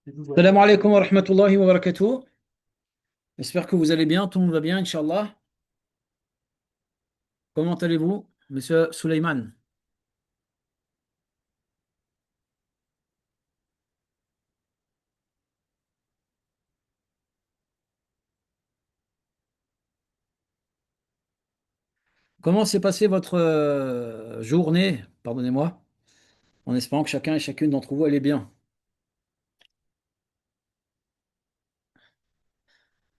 Salam alaikum wa rahmatullahi wa barakatuh. J'espère que vous allez bien, tout le monde va bien, Inch'Allah. Comment allez-vous, monsieur Sulaiman? Comment s'est passée votre journée, pardonnez-moi, en espérant que chacun et chacune d'entre vous allez bien.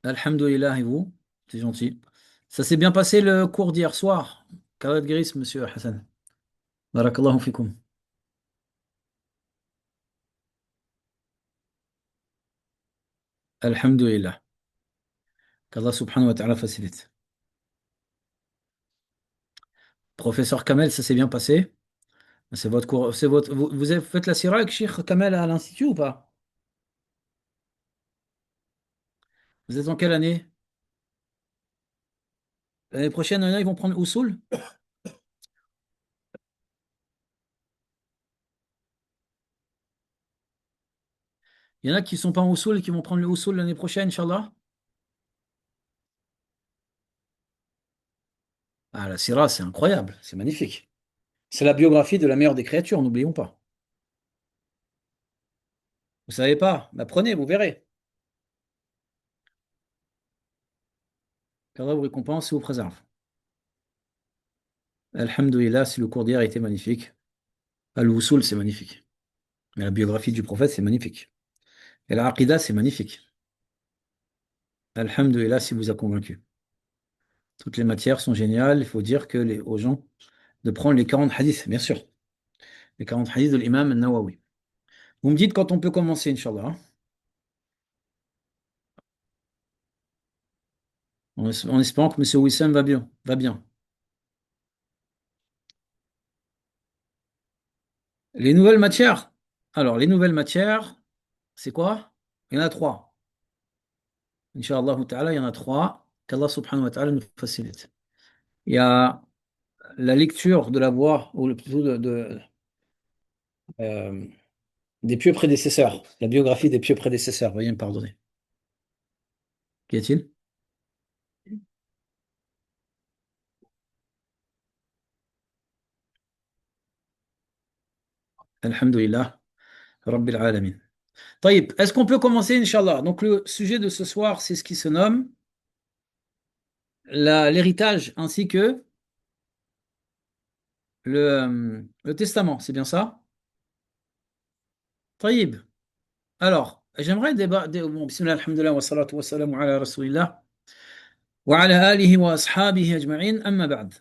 Alhamdulillah, et vous? C'est gentil. Ça s'est bien passé le cours d'hier soir. Qu'Allah te guérisse, monsieur Hassan. Barakallahu fikum. Alhamdulillah. Qu'Allah subhanahu wa ta'ala facilite. Professeur Kamel, ça s'est bien passé? C'est votre cours, c'est votre, vous avez fait la sira avec Cheikh Kamel à l'institut ou pas? Vous êtes en quelle année? L'année prochaine, il y en a, ils vont prendre Usul. Il y en a qui sont pas en Usul et qui vont prendre le Usul l'année prochaine, Inch'Allah. Ah, la Sira, c'est incroyable, c'est magnifique. C'est la biographie de la meilleure des créatures, n'oublions pas. Vous savez pas? Bah, prenez, vous verrez. Qu'Allah vous récompense et vous préserve. Alhamdulillah, si le cours d'hier a été magnifique. Ah, le Usul, c'est magnifique. Mais la biographie du prophète, c'est magnifique. Et la Aqidah, c'est magnifique. Alhamdulillah, si vous a convaincu. Toutes les matières sont géniales. Il faut dire aux gens de prendre les 40 hadiths, bien sûr. Les 40 hadiths de l'imam Nawawi. Vous me dites quand on peut commencer, Inch'Allah, hein, en espérant que M. Wissam va bien. Va bien. Les nouvelles matières. Alors, les nouvelles matières, c'est quoi? Il y en a trois. Inch'Allah ta'ala, il y en a trois. Qu'Allah subhanahu wa ta'ala nous facilite. Il y a la lecture de la voix, ou plutôt euh, des pieux prédécesseurs, la biographie des pieux prédécesseurs. Veuillez me pardonner. Qu'y a-t-il? Alhamdulillah, Rabbil alamin. Taïb, est-ce qu'on peut commencer, Inch'Allah? Donc, le sujet de ce soir, c'est ce qui se nomme l'héritage ainsi que le testament. C'est bien ça? Taïb. Alors, j'aimerais débattre. Bon, bismillah, alhamdulillah, wa salatu wa salamu ala rasulillah, wa ala alihi wa ashabihi ajma'in, amma ba'd.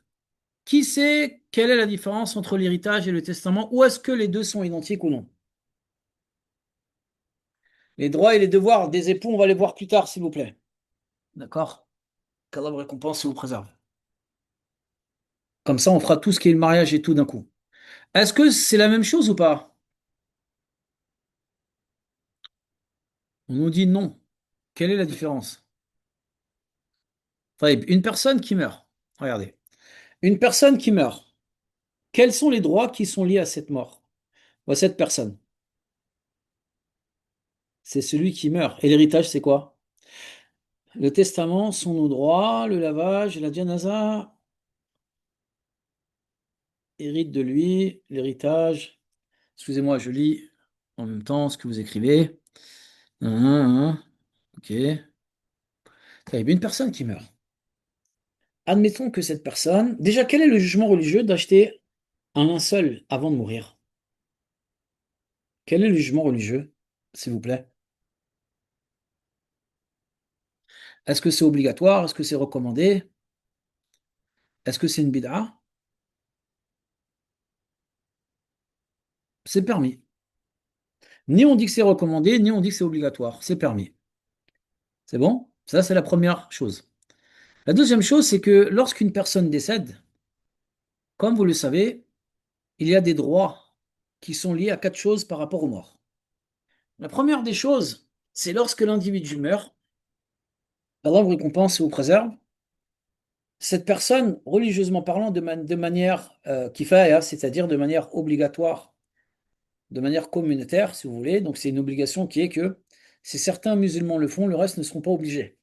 Qui sait quelle est la différence entre l'héritage et le testament, ou est-ce que les deux sont identiques ou non? Les droits et les devoirs des époux, on va les voir plus tard, s'il vous plaît. D'accord? Qu'Allah vous récompense et vous préserve. Comme ça, on fera tout ce qui est le mariage et tout d'un coup. Est-ce que c'est la même chose ou pas? On nous dit non. Quelle est la différence? Taïb, une personne qui meurt. Regardez. Une personne qui meurt. Quels sont les droits qui sont liés à cette mort? Ou à cette personne? C'est celui qui meurt. Et l'héritage, c'est quoi? Le testament sont nos droits, le lavage, la janaza hérite de lui, l'héritage. Excusez-moi, je lis en même temps ce que vous écrivez. Ok. Il y a une personne qui meurt. Admettons que cette personne. Déjà, quel est le jugement religieux d'acheter un linceul avant de mourir? Quel est le jugement religieux, s'il vous plaît? Est-ce que c'est obligatoire? Est-ce que c'est recommandé? Est-ce que c'est une bid'a? C'est permis. Ni on dit que c'est recommandé, ni on dit que c'est obligatoire. C'est permis. C'est bon? Ça, c'est la première chose. La deuxième chose, c'est que lorsqu'une personne décède, comme vous le savez, il y a des droits qui sont liés à quatre choses par rapport aux morts. La première des choses, c'est lorsque l'individu meurt, Allah vous récompense et vous préserve. Cette personne, religieusement parlant, de manière kifaya, c'est-à-dire de manière obligatoire, de manière communautaire, si vous voulez. Donc c'est une obligation qui est que si certains musulmans le font, le reste ne seront pas obligés.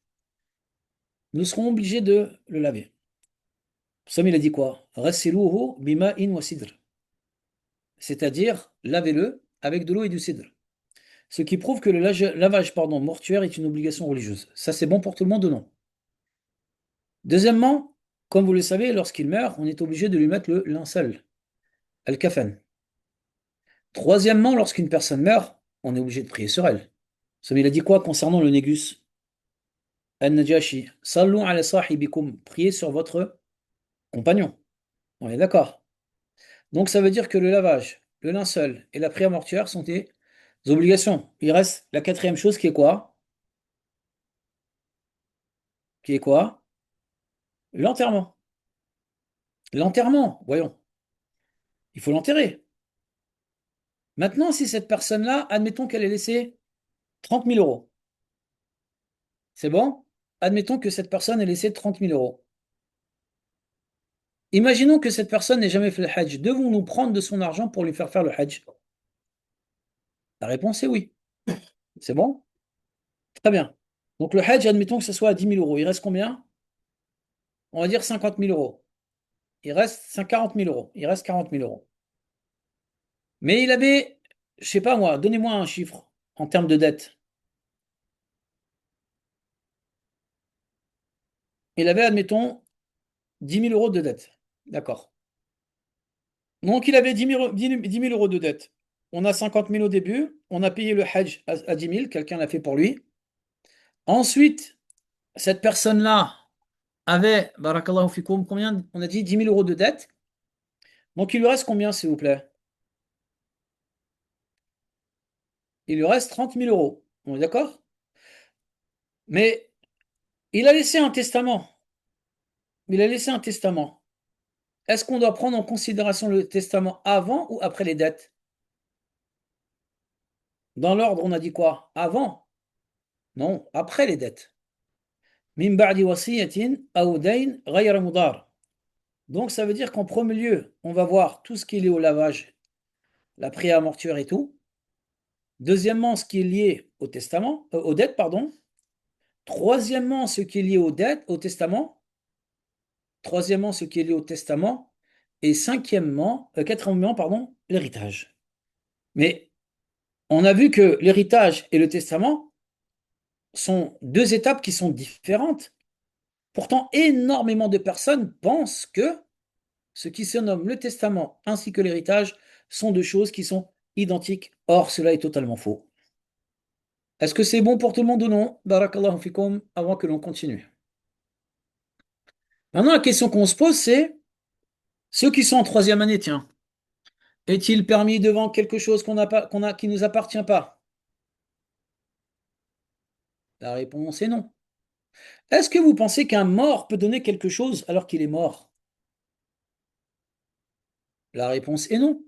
Nous serons obligés de le laver. Sam il a dit quoi? Ghassiluhu bima'in wa sidr. C'est-à-dire, lavez-le avec de l'eau et du cidre. Ce qui prouve que le lavage, mortuaire est une obligation religieuse. Ça, c'est bon pour tout le monde ou non? Deuxièmement, comme vous le savez, lorsqu'il meurt, on est obligé de lui mettre le linceul, al-kafan. Troisièmement, lorsqu'une personne meurt, on est obligé de prier sur elle. Sam il a dit quoi concernant le négus? Al-Najashi. Sallu ala sahibikum. Priez sur votre compagnon. On est d'accord. Donc ça veut dire que le lavage, le linceul et la prière mortuaire sont des obligations. Il reste la quatrième chose qui est quoi? Qui est quoi? L'enterrement. L'enterrement, voyons. Il faut l'enterrer. Maintenant, si cette personne-là, admettons qu'elle ait laissé 30 000 euros. C'est bon? Admettons que cette personne ait laissé 30 000 euros. Imaginons que cette personne n'ait jamais fait le hajj. Devons-nous prendre de son argent pour lui faire le hajj? La réponse est oui. C'est bon? Très bien. Donc le hajj, admettons que ce soit à 10 000 euros. Il reste combien? On va dire 50 000 euros. Il reste 40 000 euros. Il reste 40 000 euros. Mais il avait, je sais pas moi, donnez-moi un chiffre en termes de dette. Il avait, admettons, 10 000 euros de dette. D'accord. Donc il avait 10 000 euros de dette. On a 50 000 au début. On a payé le hajj à 10 000. Quelqu'un l'a fait pour lui. Ensuite, cette personne-là avait, barakallahu fikoum, combien? On a dit 10 000 euros de dette. Donc il lui reste combien, s'il vous plaît? Il lui reste 30 000 euros. On est d'accord? Mais il a laissé un testament. Il a laissé un testament. Est-ce qu'on doit prendre en considération le testament avant ou après les dettes? Dans l'ordre, on a dit quoi? Avant? Non, après les dettes. Min ba'di wasiyatin aw dayn ghayra mudar. Donc ça veut dire qu'en premier lieu, on va voir tout ce qui est lié au lavage, la prière mortuaire et tout. Deuxièmement, ce qui est lié au testament, aux dettes, pardon. Troisièmement, ce qui est lié aux dettes, au testament. Troisièmement, ce qui est lié au testament. Et quatrièmement, pardon, l'héritage. Mais on a vu que l'héritage et le testament sont deux étapes qui sont différentes. Pourtant, énormément de personnes pensent que ce qui se nomme le testament ainsi que l'héritage sont deux choses qui sont identiques. Or, cela est totalement faux. Est-ce que c'est bon pour tout le monde ou non? Barakallahu fikum, avant que l'on continue. Maintenant, la question qu'on se pose, c'est ceux qui sont en troisième année, tiens, est-il permis de vendre quelque chose qu'on n'a pas, qui nous appartient pas? La réponse est non. Est-ce que vous pensez qu'un mort peut donner quelque chose alors qu'il est mort? La réponse est non.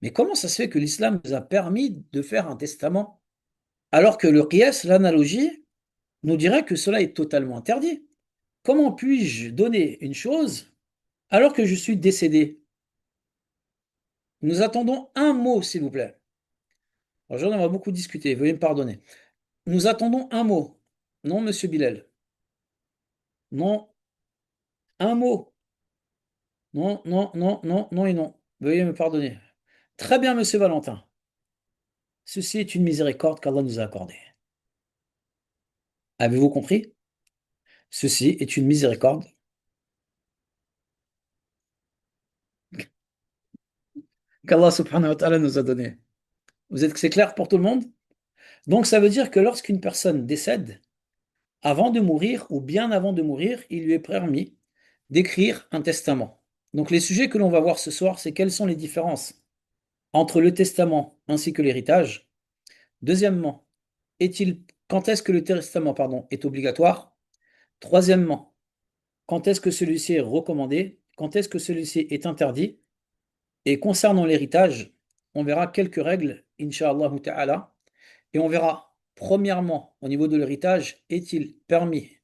Mais comment ça se fait que l'islam nous a permis de faire un testament alors que le qiyas, l'analogie, nous dirait que cela est totalement interdit? Comment puis-je donner une chose alors que je suis décédé? Nous attendons un mot, s'il vous plaît. Aujourd'hui, on va beaucoup discuter, veuillez me pardonner. Nous attendons un mot. Non, monsieur Bilal. Non, un mot. Non, non, non, non, non et non. Veuillez me pardonner. Très bien, monsieur Valentin. Ceci est une miséricorde qu'Allah nous a accordée. Avez-vous compris? Ceci est une miséricorde qu'Allah subhanahu wa ta'ala nous a donnée. C'est clair pour tout le monde? Donc ça veut dire que lorsqu'une personne décède, avant de mourir ou bien avant de mourir, il lui est permis d'écrire un testament. Donc les sujets que l'on va voir ce soir, c'est quelles sont les différences entre le testament ainsi que l'héritage. Deuxièmement, quand est-ce que le testament, pardon, est obligatoire? Troisièmement, quand est-ce que celui-ci est recommandé? Quand est-ce que celui-ci est interdit? Et concernant l'héritage, on verra quelques règles, incha'Allah ta'ala, et on verra, premièrement, au niveau de l'héritage, est-il permis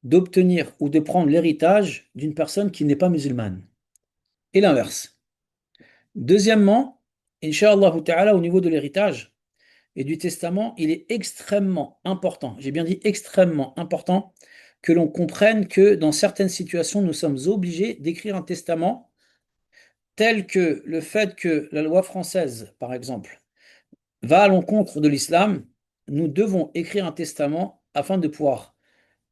d'obtenir ou de prendre l'héritage d'une personne qui n'est pas musulmane? Et l'inverse. Deuxièmement, Inch'Allah ta'ala, au niveau de l'héritage et du testament, il est extrêmement important, j'ai bien dit extrêmement important, que l'on comprenne que dans certaines situations, nous sommes obligés d'écrire un testament tel que le fait que la loi française, par exemple, va à l'encontre de l'islam, nous devons écrire un testament afin de pouvoir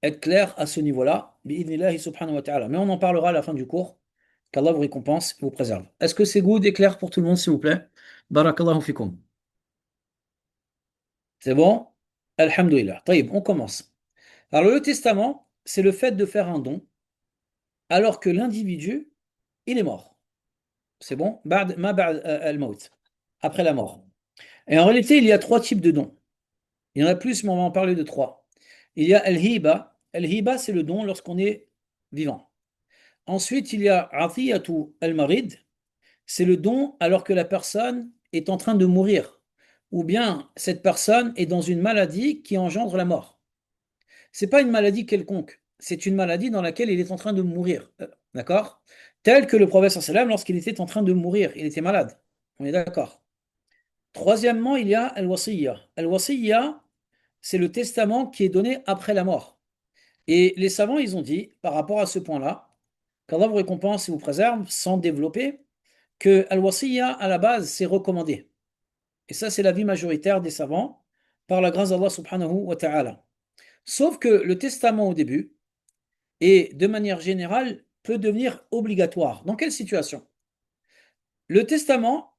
être clair à ce niveau-là, bi'idhnillahi subhanahu wa ta'ala. Mais on en parlera à la fin du cours. Qu'Allah vous récompense et vous préserve. Est-ce que c'est good et clair pour tout le monde, s'il vous plaît? Barakallahu fikum. C'est bon? Alhamdulillah. Taïb, on commence. Alors, le testament, c'est le fait de faire un don alors que l'individu, il est mort. C'est bon? Al-maut, après la mort. Et en réalité, il y a trois types de dons. Il y en a plus, mais on va en parler de trois. Il y a al-hiba. Al-hiba, c'est le don lorsqu'on est vivant. Ensuite, il y a atiyatu al-marid. C'est le don alors que la personne est en train de mourir. Ou bien cette personne est dans une maladie qui engendre la mort. C'est pas une maladie quelconque. C'est une maladie dans laquelle il est en train de mourir. D'accord? Tel que le prophète sallam lorsqu'il était en train de mourir. Il était malade. On est d'accord. Troisièmement, il y a al-wasiyya. Al-wasiyya, c'est le testament qui est donné après la mort. Et les savants, ils ont dit, par rapport à ce point-là, qu'Allah vous récompense et vous préserve, sans développer, que al-wasiyya, à la base, c'est recommandé. Et ça, c'est l'avis majoritaire des savants, par la grâce d'Allah subhanahu wa ta'ala. Sauf que le testament au début, et de manière générale, peut devenir obligatoire. Dans quelle situation? Le testament,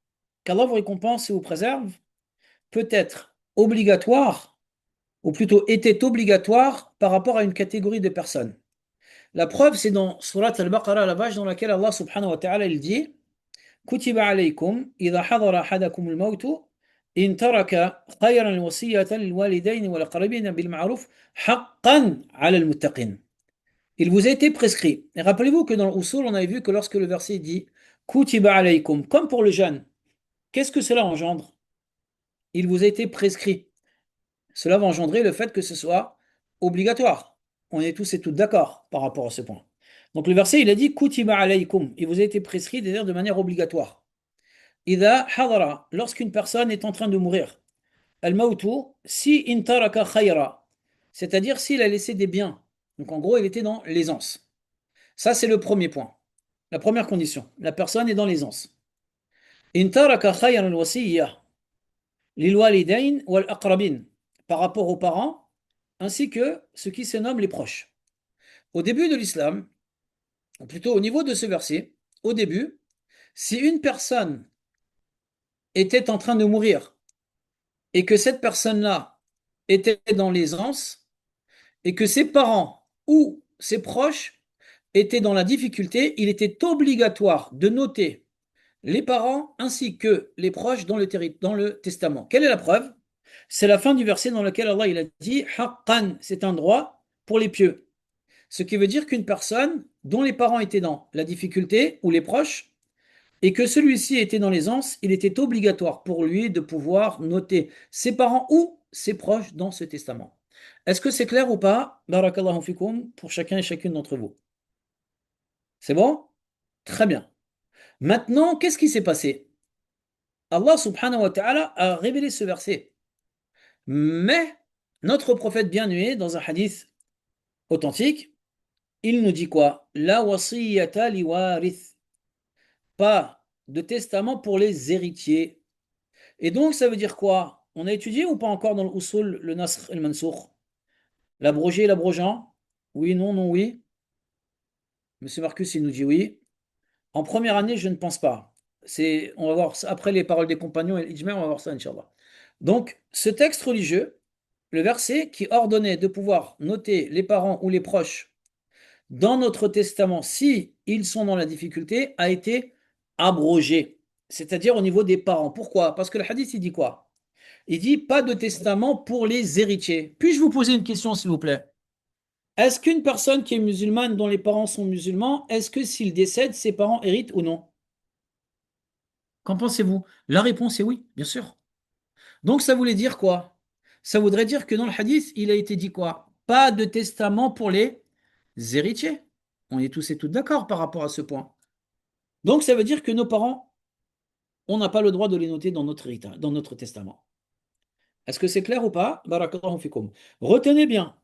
qu'Allah vous récompense et vous préserve, peut être obligatoire, ou plutôt était obligatoire par rapport à une catégorie de personnes. La preuve, c'est dans Surat al-Baqarah, la vache dans laquelle Allah subhanahu wa ta'ala il dit كتب عليكم إذا حضر أحدكم الموت إن ترك خيرا الوصية للوالدين والأقربين بالمعروف حقا على المتقين. Il vous a été prescrit. Et rappelez-vous que dans le Usul, on avait vu que lorsque le verset dit Kutiba alaykum, comme pour le jeûne, qu'est-ce que cela engendre? Il vous a été prescrit. Cela va engendrer le fait que ce soit obligatoire. On est tous et toutes d'accord par rapport à ce point. Donc le verset, il a dit Kutiba alaykum. Il vous a été prescrit, c'est-à-dire de manière obligatoire. Ida hadara, lorsqu'une personne est en train de mourir. Al-mautu, si intaraka khayra, c'est-à-dire s'il a laissé des biens. Donc en gros, il était dans l'aisance. Ça, c'est le premier point. La première condition. La personne est dans l'aisance. Intaraka khayran al-wasiyya lil walidain wal aqrabin, par rapport aux parents, ainsi que ce qui se nomme les proches. Au début de l'islam, ou plutôt au niveau de ce verset, au début, si une personne était en train de mourir et que cette personne-là était dans l'aisance et que ses parents ou ses proches étaient dans la difficulté, il était obligatoire de noter les parents ainsi que les proches dans le testament. Quelle est la preuve? C'est la fin du verset dans lequel Allah il a dit Haqqan, c'est un droit pour les pieux. Ce qui veut dire qu'une personne dont les parents étaient dans la difficulté ou les proches et que celui-ci était dans l'aisance, il était obligatoire pour lui de pouvoir noter ses parents ou ses proches dans ce testament. Est-ce que c'est clair ou pas? Barakallahu fikum pour chacun et chacune d'entre vous. C'est bon? Très bien. Maintenant, qu'est-ce qui s'est passé? Allah subhanahu wa ta'ala a révélé ce verset. Mais notre prophète bien-aimé, dans un hadith authentique, il nous dit quoi? La wasiyata li warith. Pas de testament pour les héritiers. Et donc, ça veut dire quoi? On a étudié ou pas encore dans l'usul le nasr et le mansour? L'abrogé et l'abrogeant? Oui, non, non, oui. Monsieur Marcus, il nous dit oui. En première année, je ne pense pas. On va voir ça après les paroles des compagnons et l'ijma, on va voir ça, Inch'Allah. Donc, ce texte religieux, le verset qui ordonnait de pouvoir noter les parents ou les proches dans notre testament si ils sont dans la difficulté, a été abrogé. C'est-à-dire au niveau des parents. Pourquoi? Parce que le hadith, il dit quoi? Il dit pas de testament pour les héritiers. Puis-je vous poser une question, s'il vous plaît? Est-ce qu'une personne qui est musulmane, dont les parents sont musulmans, est-ce que s'il décède, ses parents héritent ou non? Qu'en pensez-vous? La réponse est oui, bien sûr. Donc ça voulait dire quoi? Ça voudrait dire que dans le hadith, il a été dit quoi? Pas de testament pour les héritiers. On est tous et toutes d'accord par rapport à ce point. Donc ça veut dire que nos parents on n'a pas le droit de les noter dans notre dans notre testament. Est-ce que c'est clair ou pas? Barakallahu fikum. Retenez bien,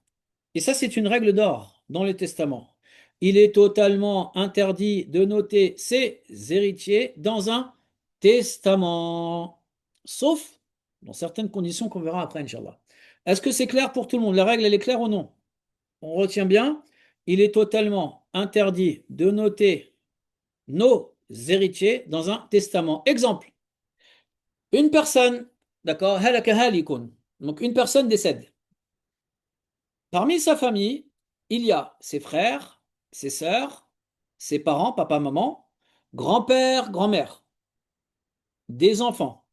et ça c'est une règle d'or dans le testament. Il est totalement interdit de noter ses héritiers dans un testament, sauf dans certaines conditions qu'on verra après, Inch'Allah. Est-ce que c'est clair pour tout le monde? La règle, elle est claire ou non? On retient bien, il est totalement interdit de noter nos héritiers dans un testament. Exemple, une personne, d'accord, halaka halikun. Donc une personne décède. Parmi sa famille, il y a ses frères, ses sœurs, ses parents, papa, maman, grand-père, grand-mère, des enfants.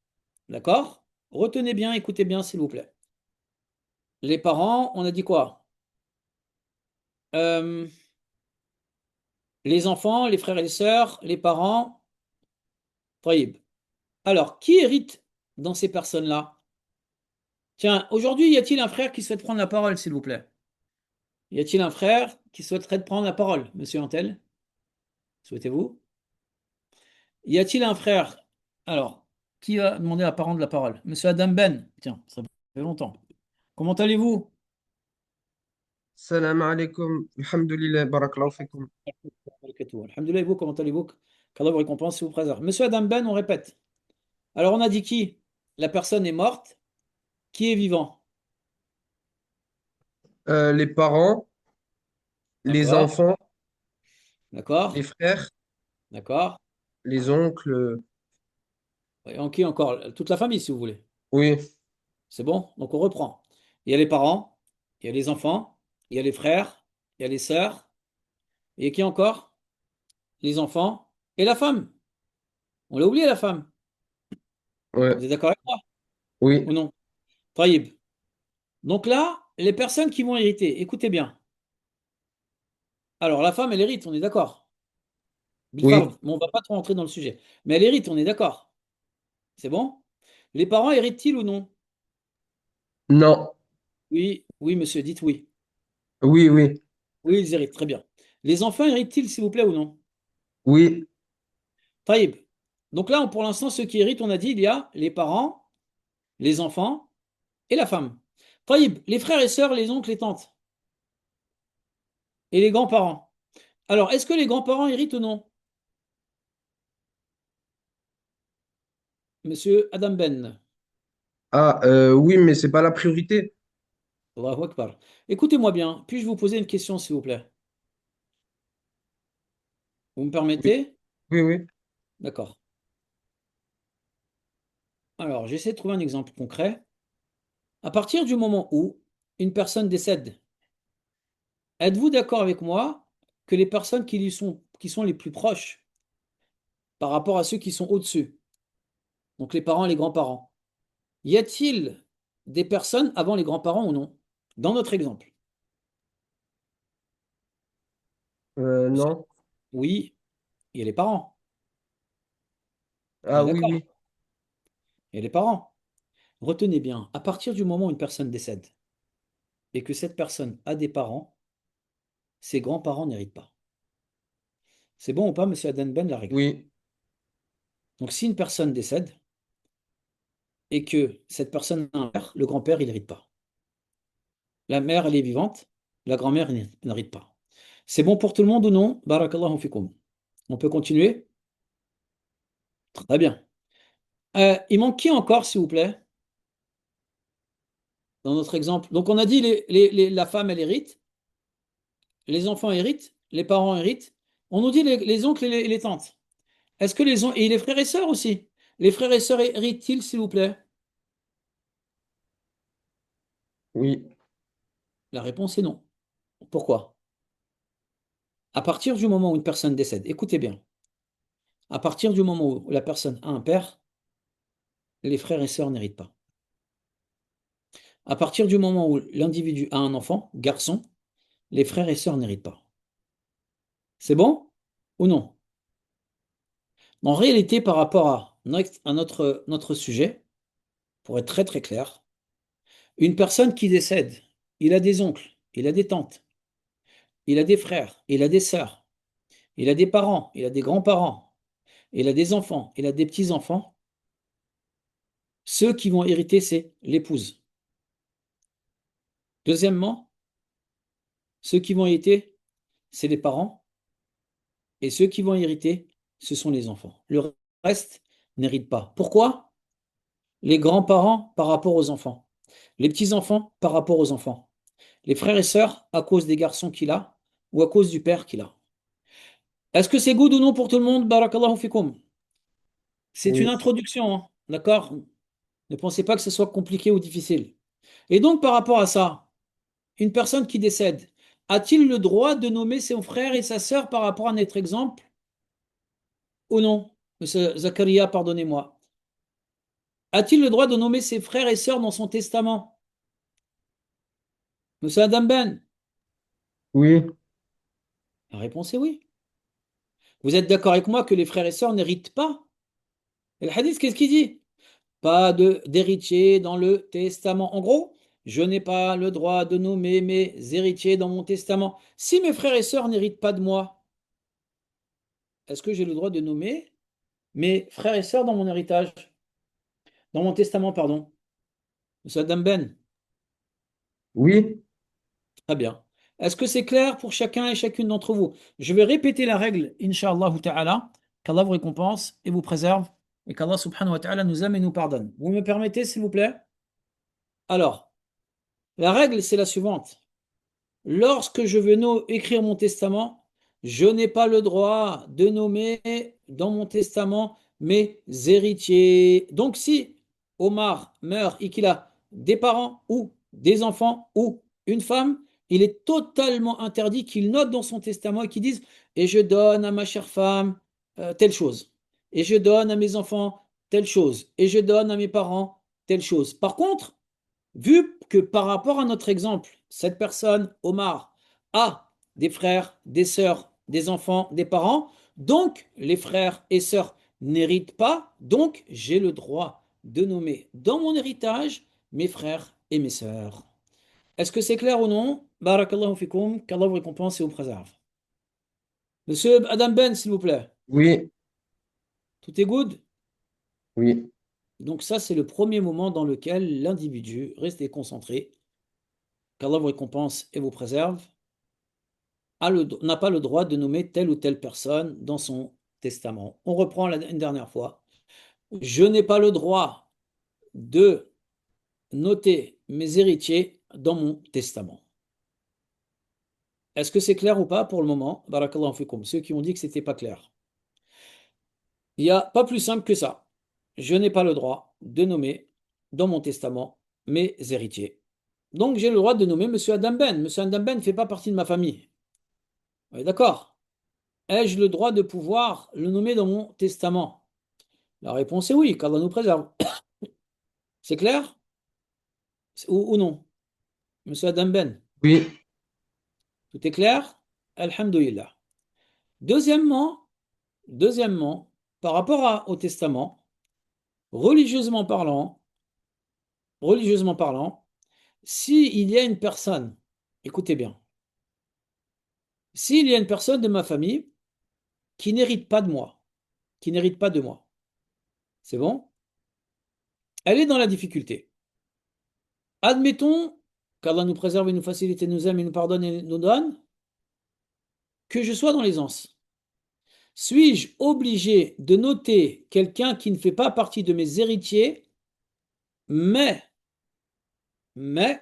D'accord? Retenez bien, écoutez bien, s'il vous plaît. Les parents, on a dit quoi? Euh, les enfants, les frères et les sœurs, les parents. Taïb. Alors, qui hérite dans ces personnes-là? Tiens, aujourd'hui, y a-t-il un frère qui souhaite prendre la parole, s'il vous plaît? Y a-t-il un frère qui souhaiterait prendre la parole, monsieur Antel? Souhaitez-vous? Y a-t-il un frère? Alors, qui a demandé à parent de la parole? Monsieur Adam Ben. Tiens, ça fait longtemps. Comment allez-vous? السلام عليكم الحمد لله بارك الله فيكم. Alhamdulillah, et vous, comment allez-vous? Qu'Allah vous récompense et vous préserve. Monsieur Adam Ben, on répète. Alors, on a dit qui? La personne est morte. Qui est vivant? Les parents, les D'accord, enfants, les d'accord, frères, d'accord. les oncles, Et en qui encore? Toute la famille, si vous voulez. oui, C'est bon? Donc, on reprend. Il y a les parents, il y a les enfants, il y a les frères, il y a les sœurs. Et qui encore? Les enfants et la femme. On l'a oublié, la femme. ouais, Vous êtes d'accord avec moi oui, ou non? Taïb. Donc là, les personnes qui vont hériter, écoutez bien. Alors, la femme, elle hérite, on est d'accord. oui, Bilfard, mais on va pas trop rentrer dans le sujet. Mais elle hérite, on est d'accord. C'est bon? Les parents héritent-ils ou non? non, Oui, oui, monsieur, dites oui. oui, oui, Oui, ils héritent, très bien. Les enfants héritent-ils, s'il vous plaît, ou non? oui, Taïb. Donc là, pour l'instant, ceux qui héritent, on a dit, il y a les parents, les enfants et la femme. Taïb, les frères et sœurs, les oncles, les tantes et les grands-parents. Alors, est-ce que les grands-parents héritent ou non? Monsieur Adam Ben. ah, oui, mais c'est pas la priorité. Allahu Akbar. Écoutez-moi bien. Puis-je vous poser une question, s'il vous plaît? Vous me Oui, permettez? oui, oui, D'accord. Alors, j'essaie de trouver un exemple concret. À partir du moment où une personne décède, êtes-vous d'accord avec moi que les personnes qui sont les plus proches par rapport à ceux qui sont au-dessus, donc les parents et les grands-parents, y a-t-il des personnes avant les grands-parents ou non? Dans notre exemple. non, Oui, il y a les parents. On ah est oui, d'accord. oui, Il y a les parents. Retenez bien, à partir du moment où une personne décède et que cette personne a des parents, ses grands-parents n'héritent pas. C'est bon ou pas, monsieur Aden Ben, la règle? oui, Donc, si une personne décède et que cette personne a un père, le grand-père, il n'hérite pas. La mère, elle est vivante, la grand-mère n'hérite pas. C'est bon pour tout le monde ou non? Barakallahu fikum. On peut continuer? Très bien. Il manque qui encore, s'il vous plaît, dans notre exemple? Donc, on a dit la femme, elle hérite, les enfants héritent, les parents héritent. On nous dit les oncles et les tantes. Est-ce que les oncles et les frères et sœurs aussi? Les frères et sœurs héritent-ils, s'il vous plaît? oui, La réponse est non. Pourquoi? À partir du moment où une personne décède, écoutez bien, à partir du moment où la personne a un père, les frères et sœurs n'héritent pas. À partir du moment où l'individu a un enfant, garçon, les frères et sœurs n'héritent pas. C'est bon ou non? En réalité, par rapport à notre sujet, pour être très très clair, une personne qui décède, il a des oncles, il a des tantes, il a des frères, il a des sœurs, il a des parents, il a des grands-parents, il a des enfants, il a des petits-enfants. Ceux qui vont hériter, c'est l'épouse. Deuxièmement, ceux qui vont hériter, c'est les parents. Et ceux qui vont hériter, ce sont les enfants. Le reste n'hérite pas. Pourquoi? Les grands-parents par rapport aux enfants. Les petits-enfants par rapport aux enfants. Les frères et sœurs à cause des garçons qu'il a ou à cause du père qu'il a. Est-ce que c'est good ou non pour tout le monde? Barakallahu fikum. C'est une Oui. introduction, hein, d'accord? Ne pensez pas que ce soit compliqué ou difficile. Et donc, par rapport à ça, une personne qui décède, a-t-il le droit de nommer son frère et sa sœur par rapport à notre exemple ou non? Monsieur Zakaria, pardonnez-moi. A-t-il le droit de nommer ses frères et sœurs dans son testament? Monsieur Adam Ben? Oui. La réponse est oui. Vous êtes d'accord avec moi que les frères et sœurs n'héritent pas? Et le hadith, qu'est-ce qu'il dit? Pas de d'héritier dans le testament. En gros, je n'ai pas le droit de nommer mes héritiers dans mon testament. Si mes frères et sœurs n'héritent pas de moi, est-ce que j'ai le droit de nommer mes frères et sœurs dans mon héritage? Dans mon testament, pardon. Monsieur Adam Ben? Oui. Très bien. Est-ce que c'est clair pour chacun et chacune d'entre vous? Je vais répéter la règle, Inch'Allah ta'ala, qu'Allah vous récompense et vous préserve, et qu'Allah subhanahu wa ta'ala nous aime et nous pardonne. Vous me permettez, s'il vous plaît? Alors, la règle, c'est la suivante. Lorsque je veux écrire mon testament, je n'ai pas le droit de nommer dans mon testament mes héritiers. Donc si Omar meurt et qu'il a des parents ou des enfants ou une femme, il est totalement interdit qu'il note dans son testament et qu'il dise et je donne à ma chère femme telle chose, et je donne à mes enfants telle chose, et je donne à mes parents telle chose. Par contre, vu que par rapport à notre exemple, cette personne, Omar, a des frères, des sœurs, des enfants, des parents, donc les frères et sœurs n'héritent pas, donc j'ai le droit de nommer dans mon héritage mes frères et mes sœurs. Est-ce que c'est clair ou non? Barakallahu fikum, qu'Allah vous récompense et vous préserve. Monsieur Adam Ben, s'il vous plaît, Oui. tout est good? Oui. Donc ça, c'est le premier moment dans lequel l'individu, restez concentré, qu'Allah vous récompense et vous préserve, n'a pas le droit de nommer telle ou telle personne dans son testament. On reprend une dernière fois. Je n'ai pas le droit de noter mes héritiers dans mon testament. Est-ce que c'est clair ou pas pour le moment? Barakallahu fikum. Ceux qui ont dit que c'était pas clair. Il n'y a pas plus simple que ça. Je n'ai pas le droit de nommer dans mon testament mes héritiers. Donc j'ai le droit de nommer Monsieur Adam Ben. Monsieur Adam Ben ne fait pas partie de ma famille. On est d'accord? Ai-je le droit de pouvoir le nommer dans mon testament? La réponse est oui, qu'Allah nous préserve. C'est clair? Ou non? Monsieur Adam Ben, Oui. tout est clair? Alhamdulillah. Deuxièmement, par rapport au testament, religieusement parlant, religieusement parlant, s'il y a une personne, écoutez bien, s'il y a une personne de ma famille qui n'hérite pas de moi, qui n'hérite pas de moi, c'est bon? Elle est dans la difficulté. Admettons qu'Allah nous préserve et nous facilite et nous aime et nous pardonne et nous donne, que je sois dans l'aisance. Suis-je obligé de noter quelqu'un qui ne fait pas partie de mes héritiers, mais, mais,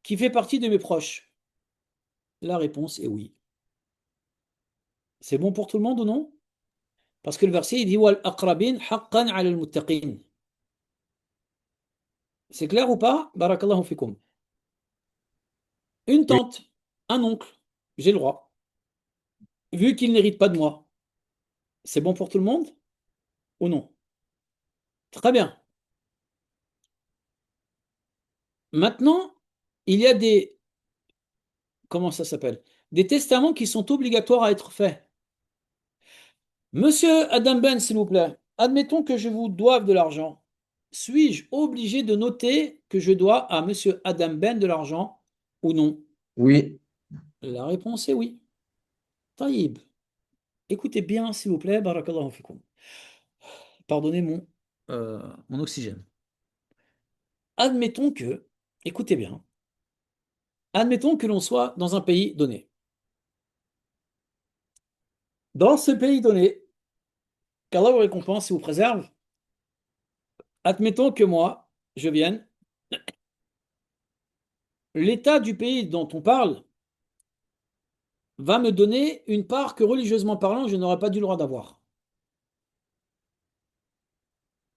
qui fait partie de mes proches? La réponse est oui. C'est bon pour tout le monde ou non? Parce que le verset, il dit wal aqrabin haqqan ala al-muttaqin. C'est clair ou pas? Barakallahu fikum. Une Oui. tante, un oncle, j'ai le droit. Vu qu'il n'hérite pas de moi, c'est bon pour tout le monde ou non? Très bien. Maintenant, il y a comment ça s'appelle? Des testaments qui sont obligatoires à être faits. Monsieur Adam Ben, s'il vous plaît, admettons que je vous doive de l'argent. Suis-je obligé de noter que je dois à Monsieur Adam Ben de l'argent ou non? Oui. La réponse est oui. Taïb. Écoutez bien, s'il vous plaît, barakallahu fikum. Pardonnez mon oxygène. Admettons que, écoutez bien, admettons que l'on soit dans un pays donné. Dans ce pays donné, qu'Allah vous récompense et vous préserve, admettons que moi, je vienne, l'État du pays dont on parle va me donner une part que religieusement parlant, je n'aurais pas dû le droit d'avoir.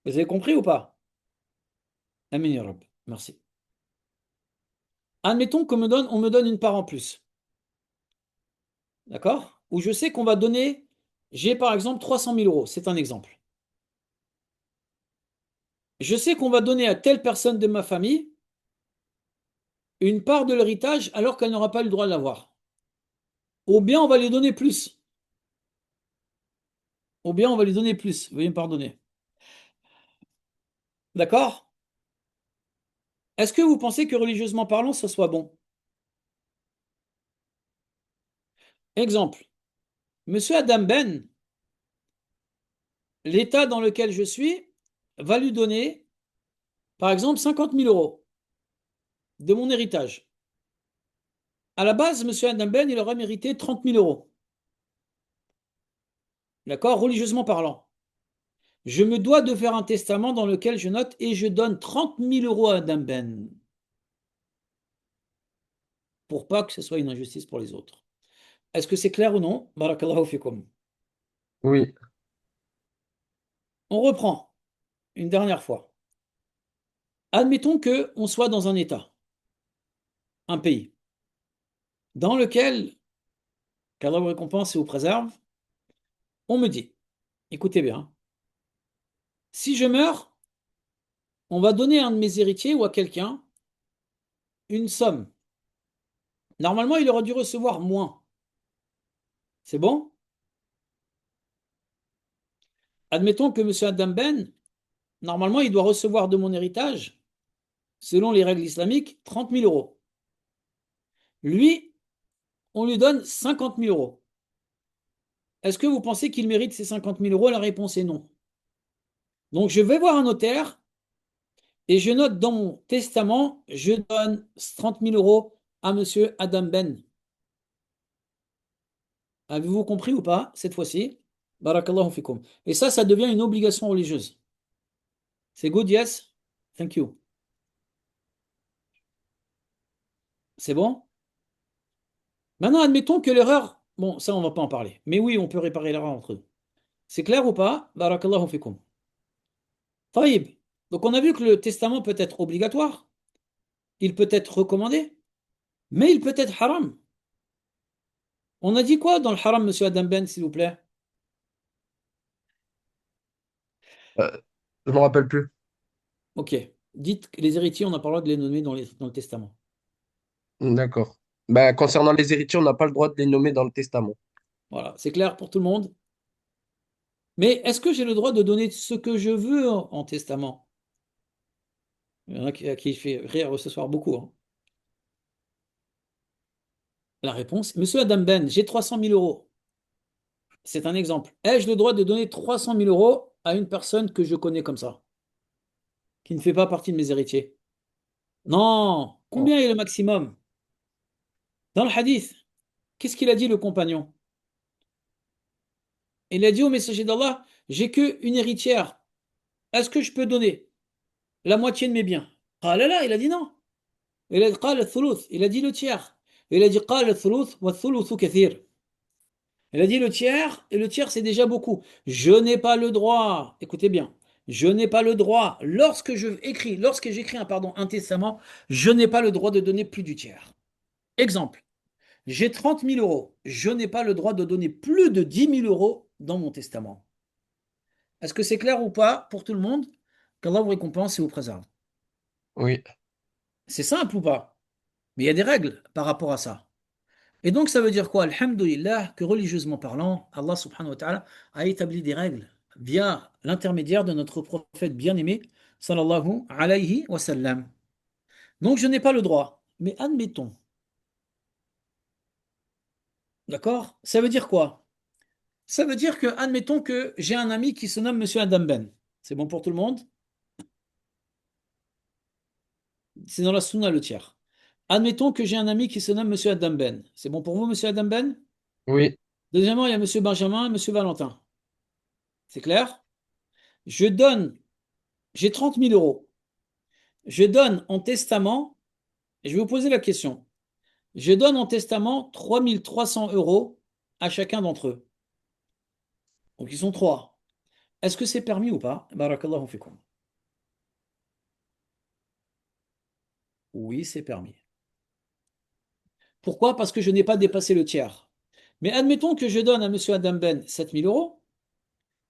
Vous avez compris ou pas? Amin ya Rabb. Merci. Admettons on me donne une part en plus. D'accord? Où je sais qu'on va donner, j'ai par exemple 300 000 euros. C'est un exemple. Je sais qu'on va donner à telle personne de ma famille une part de l'héritage alors qu'elle n'aura pas eu le droit de l'avoir. Ou bien on va lui donner plus. Ou bien on va lui donner plus. Veuillez me pardonner. D'accord? Est-ce que vous pensez que religieusement parlant, ce soit bon? Exemple. Monsieur Adam Ben, l'État dans lequel je suis va lui donner, par exemple, 50 000 euros de mon héritage. À la base, monsieur Adam Ben, il aurait mérité 30 000 euros. D'accord? Religieusement parlant. Je me dois de faire un testament dans lequel je note et je donne 30 000 euros à Adam Ben pour pas que ce soit une injustice pour les autres. Est-ce que c'est clair ou non? Barakallahu fikum. Oui, On reprend une dernière fois. Admettons que on soit dans un État, un pays, dans lequel, qu'Allah vous récompense et vous préserve, on me dit, écoutez bien, si je meurs, on va donner à un de mes héritiers ou à quelqu'un une somme. Normalement, il aurait dû recevoir moins. C'est bon? Admettons que monsieur Adam Ben, normalement, il doit recevoir de mon héritage, selon les règles islamiques, 30 000 euros. Lui, on lui donne 50 000 euros. Est-ce que vous pensez qu'il mérite ces 50 000 euros? La réponse est non. Donc, je vais voir un notaire et je note dans mon testament, je donne 30 000 euros à monsieur Adam Ben. Avez-vous compris ou pas cette fois-ci? Barakallahu fikum. Et ça devient une obligation religieuse. C'est good, yes? Thank you. C'est bon? Maintenant, admettons que l'erreur, bon, ça, on va pas en parler. Mais oui, on peut réparer l'erreur entre eux. C'est clair ou pas? Barakallahu fikum. Taïb. Donc, on a vu que le testament peut être obligatoire, il peut être recommandé, mais il peut être haram. On a dit quoi dans le haram, monsieur Adam Ben, s'il vous plaît? euh, je me rappelle plus. Ok. Dites que les héritiers, on n'a pas le droit de les nommer dans le testament. D'accord. Bah, concernant les héritiers, on n'a pas le droit de les nommer dans le testament. Voilà, c'est clair pour tout le monde. Mais est-ce que j'ai le droit de donner ce que je veux en testament? Il y en a qui fait rire ce soir beaucoup, hein. La réponse, monsieur Adam Ben, j'ai 300 000 euros. C'est un exemple. Ai-je le droit de donner 300 000 euros à une personne que je connais comme ça, qui ne fait pas partie de mes héritiers? Non. Oh. Combien est le maximum? Dans le hadith, qu'est-ce qu'il a dit le compagnon? Il a dit au messager d'Allah, j'ai que une héritière. Est-ce que je peux donner la moitié de mes biens? Ah là là, il a dit non. Il a dit قال الثلث. Il a dit le tiers. Il a dit قال الثلث والثلث كثير. Il a dit le tiers, et le tiers c'est déjà beaucoup. Je n'ai pas le droit, écoutez bien, je n'ai pas le droit, lorsque j'écris un testament, je n'ai pas le droit de donner plus du tiers. Exemple, j'ai 30 000 euros, je n'ai pas le droit de donner plus de 10 000 euros dans mon testament. Est-ce que c'est clair ou pas pour tout le monde? Qu'Allah vous récompense et vous préserve. Oui, C'est simple ou pas? Mais il y a des règles par rapport à ça. Et donc, ça veut dire quoi? Alhamdulillah, que religieusement parlant, Allah subhanahu wa ta'ala a établi des règles via l'intermédiaire de notre prophète bien-aimé, sallallahu alayhi wa sallam. Donc, je n'ai pas le droit. Mais admettons, d'accord? Ça veut dire quoi? Ça veut dire que, admettons que j'ai un ami qui se nomme Monsieur Adam Ben. C'est bon pour tout le monde? C'est dans la sunna le tiers. Admettons que j'ai un ami qui se nomme Monsieur Adam Ben. C'est bon pour vous, Monsieur Adam Ben? Oui. Deuxièmement, il y a Monsieur Benjamin et Monsieur Valentin. C'est clair? Je donne, j'ai 30 000 euros. Je donne en testament, et je vais vous poser la question. Je donne en testament 3 300 € à chacun d'entre eux. Donc ils sont trois. Est-ce que c'est permis ou pas? Barakallahu fikum. Oui, c'est permis. Pourquoi? Parce que je n'ai pas dépassé le tiers. Mais admettons que je donne à Monsieur Adam Ben 7 000 euros,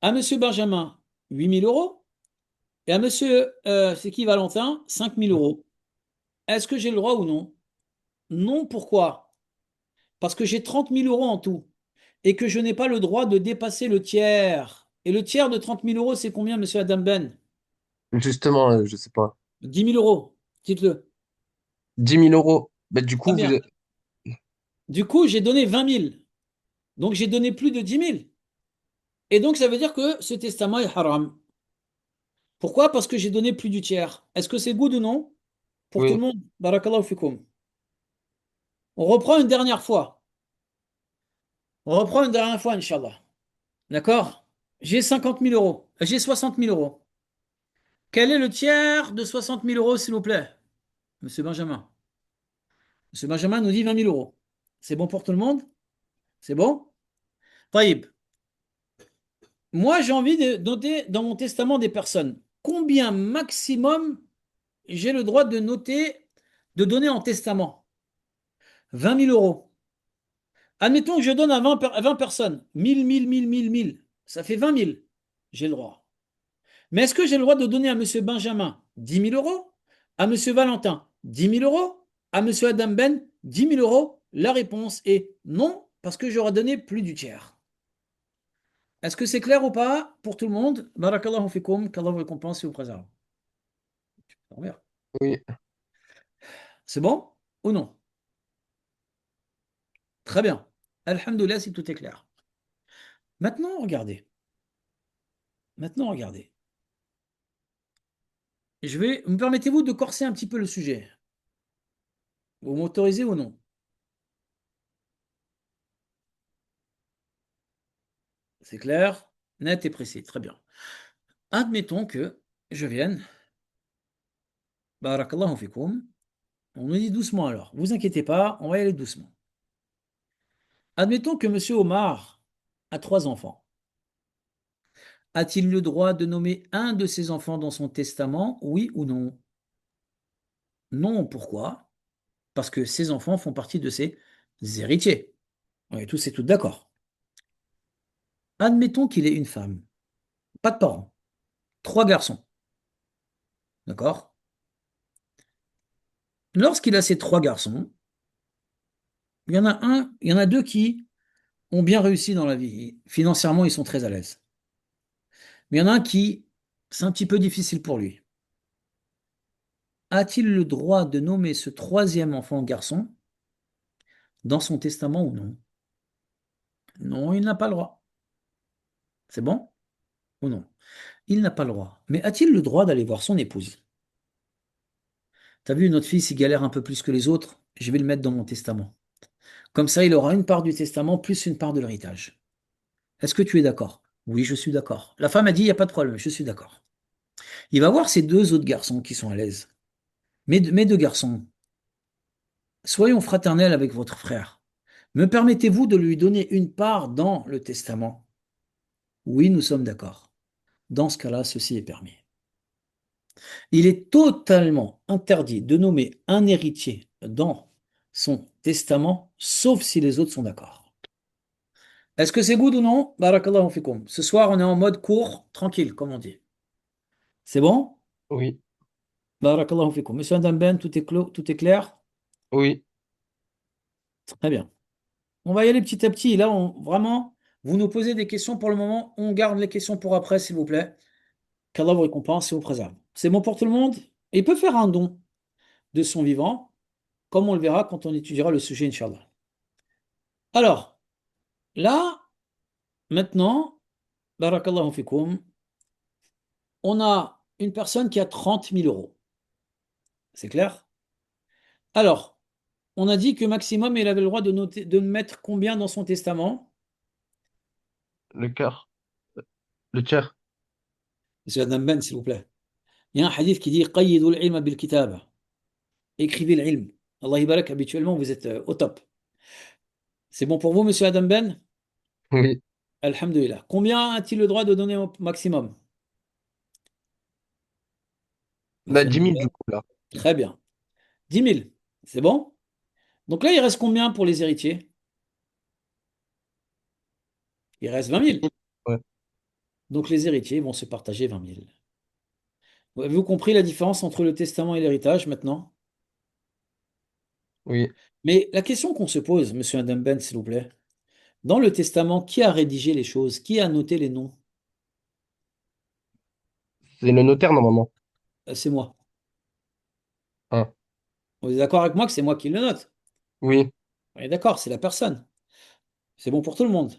à Monsieur Benjamin 8 000 euros, et à Monsieur, c'est qui Valentin, 5 000 euros. Est-ce que j'ai le droit ou non? Non, pourquoi? Parce que j'ai 30 000 € en tout, et que je n'ai pas le droit de dépasser le tiers. Et le tiers de 30 000 euros, c'est combien, Monsieur Adam Ben? Justement, je sais pas. 10 000 euros. Dites-le. 10 000 euros. Bah, du Très coup, bien. Du coup, j'ai donné 20 000. Donc, j'ai donné plus de 10 000. Et donc, ça veut dire que ce testament est haram. Pourquoi? Parce que j'ai donné plus du tiers. Est-ce que c'est good ou non? Pour tout le oui, monde? Barakallahu fikum. On reprend une dernière fois. On reprend une dernière fois, Inch'Allah. D'accord? J'ai 50 000 euros. J'ai 60 000 euros. Quel est le tiers de 60 000 euros, s'il vous plaît? Monsieur Benjamin. Monsieur Benjamin nous dit 20 000 euros. C'est bon pour tout le monde? C'est bon? Taïb. Moi, j'ai envie de noter dans mon testament des personnes. Combien maximum j'ai le droit de noter, de donner en testament? 20 000 euros. Admettons que je donne à 20 personnes. 1000. Ça fait 20 000. J'ai le droit. Mais est-ce que j'ai le droit de donner à Monsieur Benjamin 10 000 euros? À Monsieur Valentin 10 000 euros? À Monsieur Adam Ben 10 000 euros? La réponse est non, parce que j'aurais donné plus du tiers. Est-ce que c'est clair ou pas pour tout le monde? Barakallahu fikum, qu'Allah vous récompense et vous préserve. oui, C'est bon ou non? Très bien. Alhamdoulilah, si tout est clair. Maintenant, regardez. Maintenant, regardez. Me permettez-vous de corser un petit peu le sujet? Vous m'autorisez ou non? C'est clair, net et précis. Très bien. Admettons que je vienne. Barakallahu fikum. On nous dit doucement alors. Vous inquiétez pas, on va y aller doucement. Admettons que Monsieur Omar a trois enfants. A-t-il le droit de nommer un de ses enfants dans son testament, oui ou non? Non, pourquoi? Parce que ses enfants font partie de ses héritiers. On est tous et toutes d'accord. Admettons qu'il ait une femme, pas de parents, trois garçons. D'accord? Lorsqu'il a ces trois garçons, il y en a deux qui ont bien réussi dans la vie. Financièrement, ils sont très à l'aise. Mais il y en a un qui, c'est un petit peu difficile pour lui. A-t-il le droit de nommer ce troisième enfant garçon dans son testament ou non? Non, il n'a pas le droit. C'est bon ou non? Il n'a pas le droit. Mais a-t-il le droit d'aller voir son épouse? T'as vu, notre fils, il galère un peu plus que les autres, je vais le mettre dans mon testament. Comme ça, il aura une part du testament plus une part de l'héritage. Est-ce que tu es d'accord? Oui, je suis d'accord. La femme a dit, il n'y a pas de problème, je suis d'accord. Il va voir ces deux autres garçons qui sont à l'aise. Mes deux garçons, soyons fraternels avec votre frère. Me permettez-vous de lui donner une part dans le testament? Oui, nous sommes d'accord. Dans ce cas-là, ceci est permis. Il est totalement interdit de nommer un héritier dans son testament, sauf si les autres sont d'accord. Est-ce que c'est good ou non? Barakallahu fikum. Ce soir, on est en mode court, tranquille, comme on dit. C'est bon? oui, Barakallahu fikum. Monsieur Adam Ben, tout est clair? oui. Très bien. On va y aller petit à petit. Là, vraiment, vous nous posez des questions pour le moment. On garde les questions pour après, s'il vous plaît. Qu'Allah vous récompense et vous préserve. C'est bon pour tout le monde? Et il peut faire un don de son vivant, comme on le verra quand on étudiera le sujet, Inch'Allah. Alors, là, maintenant, barakallahu fikum, on a une personne qui a 30 000 euros. C'est clair? Alors, on a dit que maximum, il avait le droit de noter, de mettre combien dans son testament? Le cœur, le tiers. Monsieur Adam Ben, s'il vous plaît. Il y a un hadith qui dit qayyidul ilma bil kitaba. Écrivez l'ilm. Allah barak, habituellement, vous êtes au top. C'est bon pour vous, monsieur Adam Ben? Oui. Alhamdulillah. Combien a-t-il le droit de donner au maximum? Bah, Monsieur 10 Adam 000 Ben. du coup, là. Très bien. 10 000. C'est bon? Donc là, il reste combien pour les héritiers? Il reste 20 000. Ouais. Donc les héritiers vont se partager 20 000. Avez-vous compris la différence entre le testament et l'héritage maintenant? Oui. Mais la question qu'on se pose, monsieur Adam Ben, s'il vous plaît, dans le testament, qui a rédigé les choses? Qui a noté les noms? C'est le notaire, normalement. C'est moi. Ah. Vous êtes d'accord avec moi que c'est moi qui le note? Oui. On est d'accord, c'est la personne. C'est bon pour tout le monde.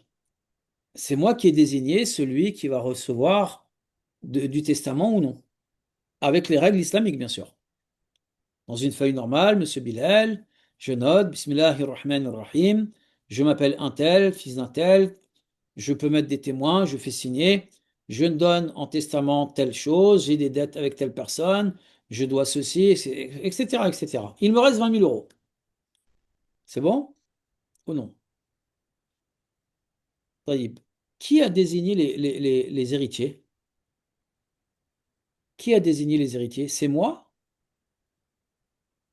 C'est moi qui ai désigné celui qui va recevoir du testament ou non, avec les règles islamiques, bien sûr. Dans une feuille normale, monsieur Bilal, je note, Bismillahirrahmanirrahim, je m'appelle un tel, fils d'un tel, je peux mettre des témoins, je fais signer, je donne en testament telle chose, j'ai des dettes avec telle personne, je dois ceci, etc., etc. Il me reste 20 000 euros. C'est bon ou non? Taïb. Qui a désigné les héritiers? Qui a désigné les héritiers? C'est moi?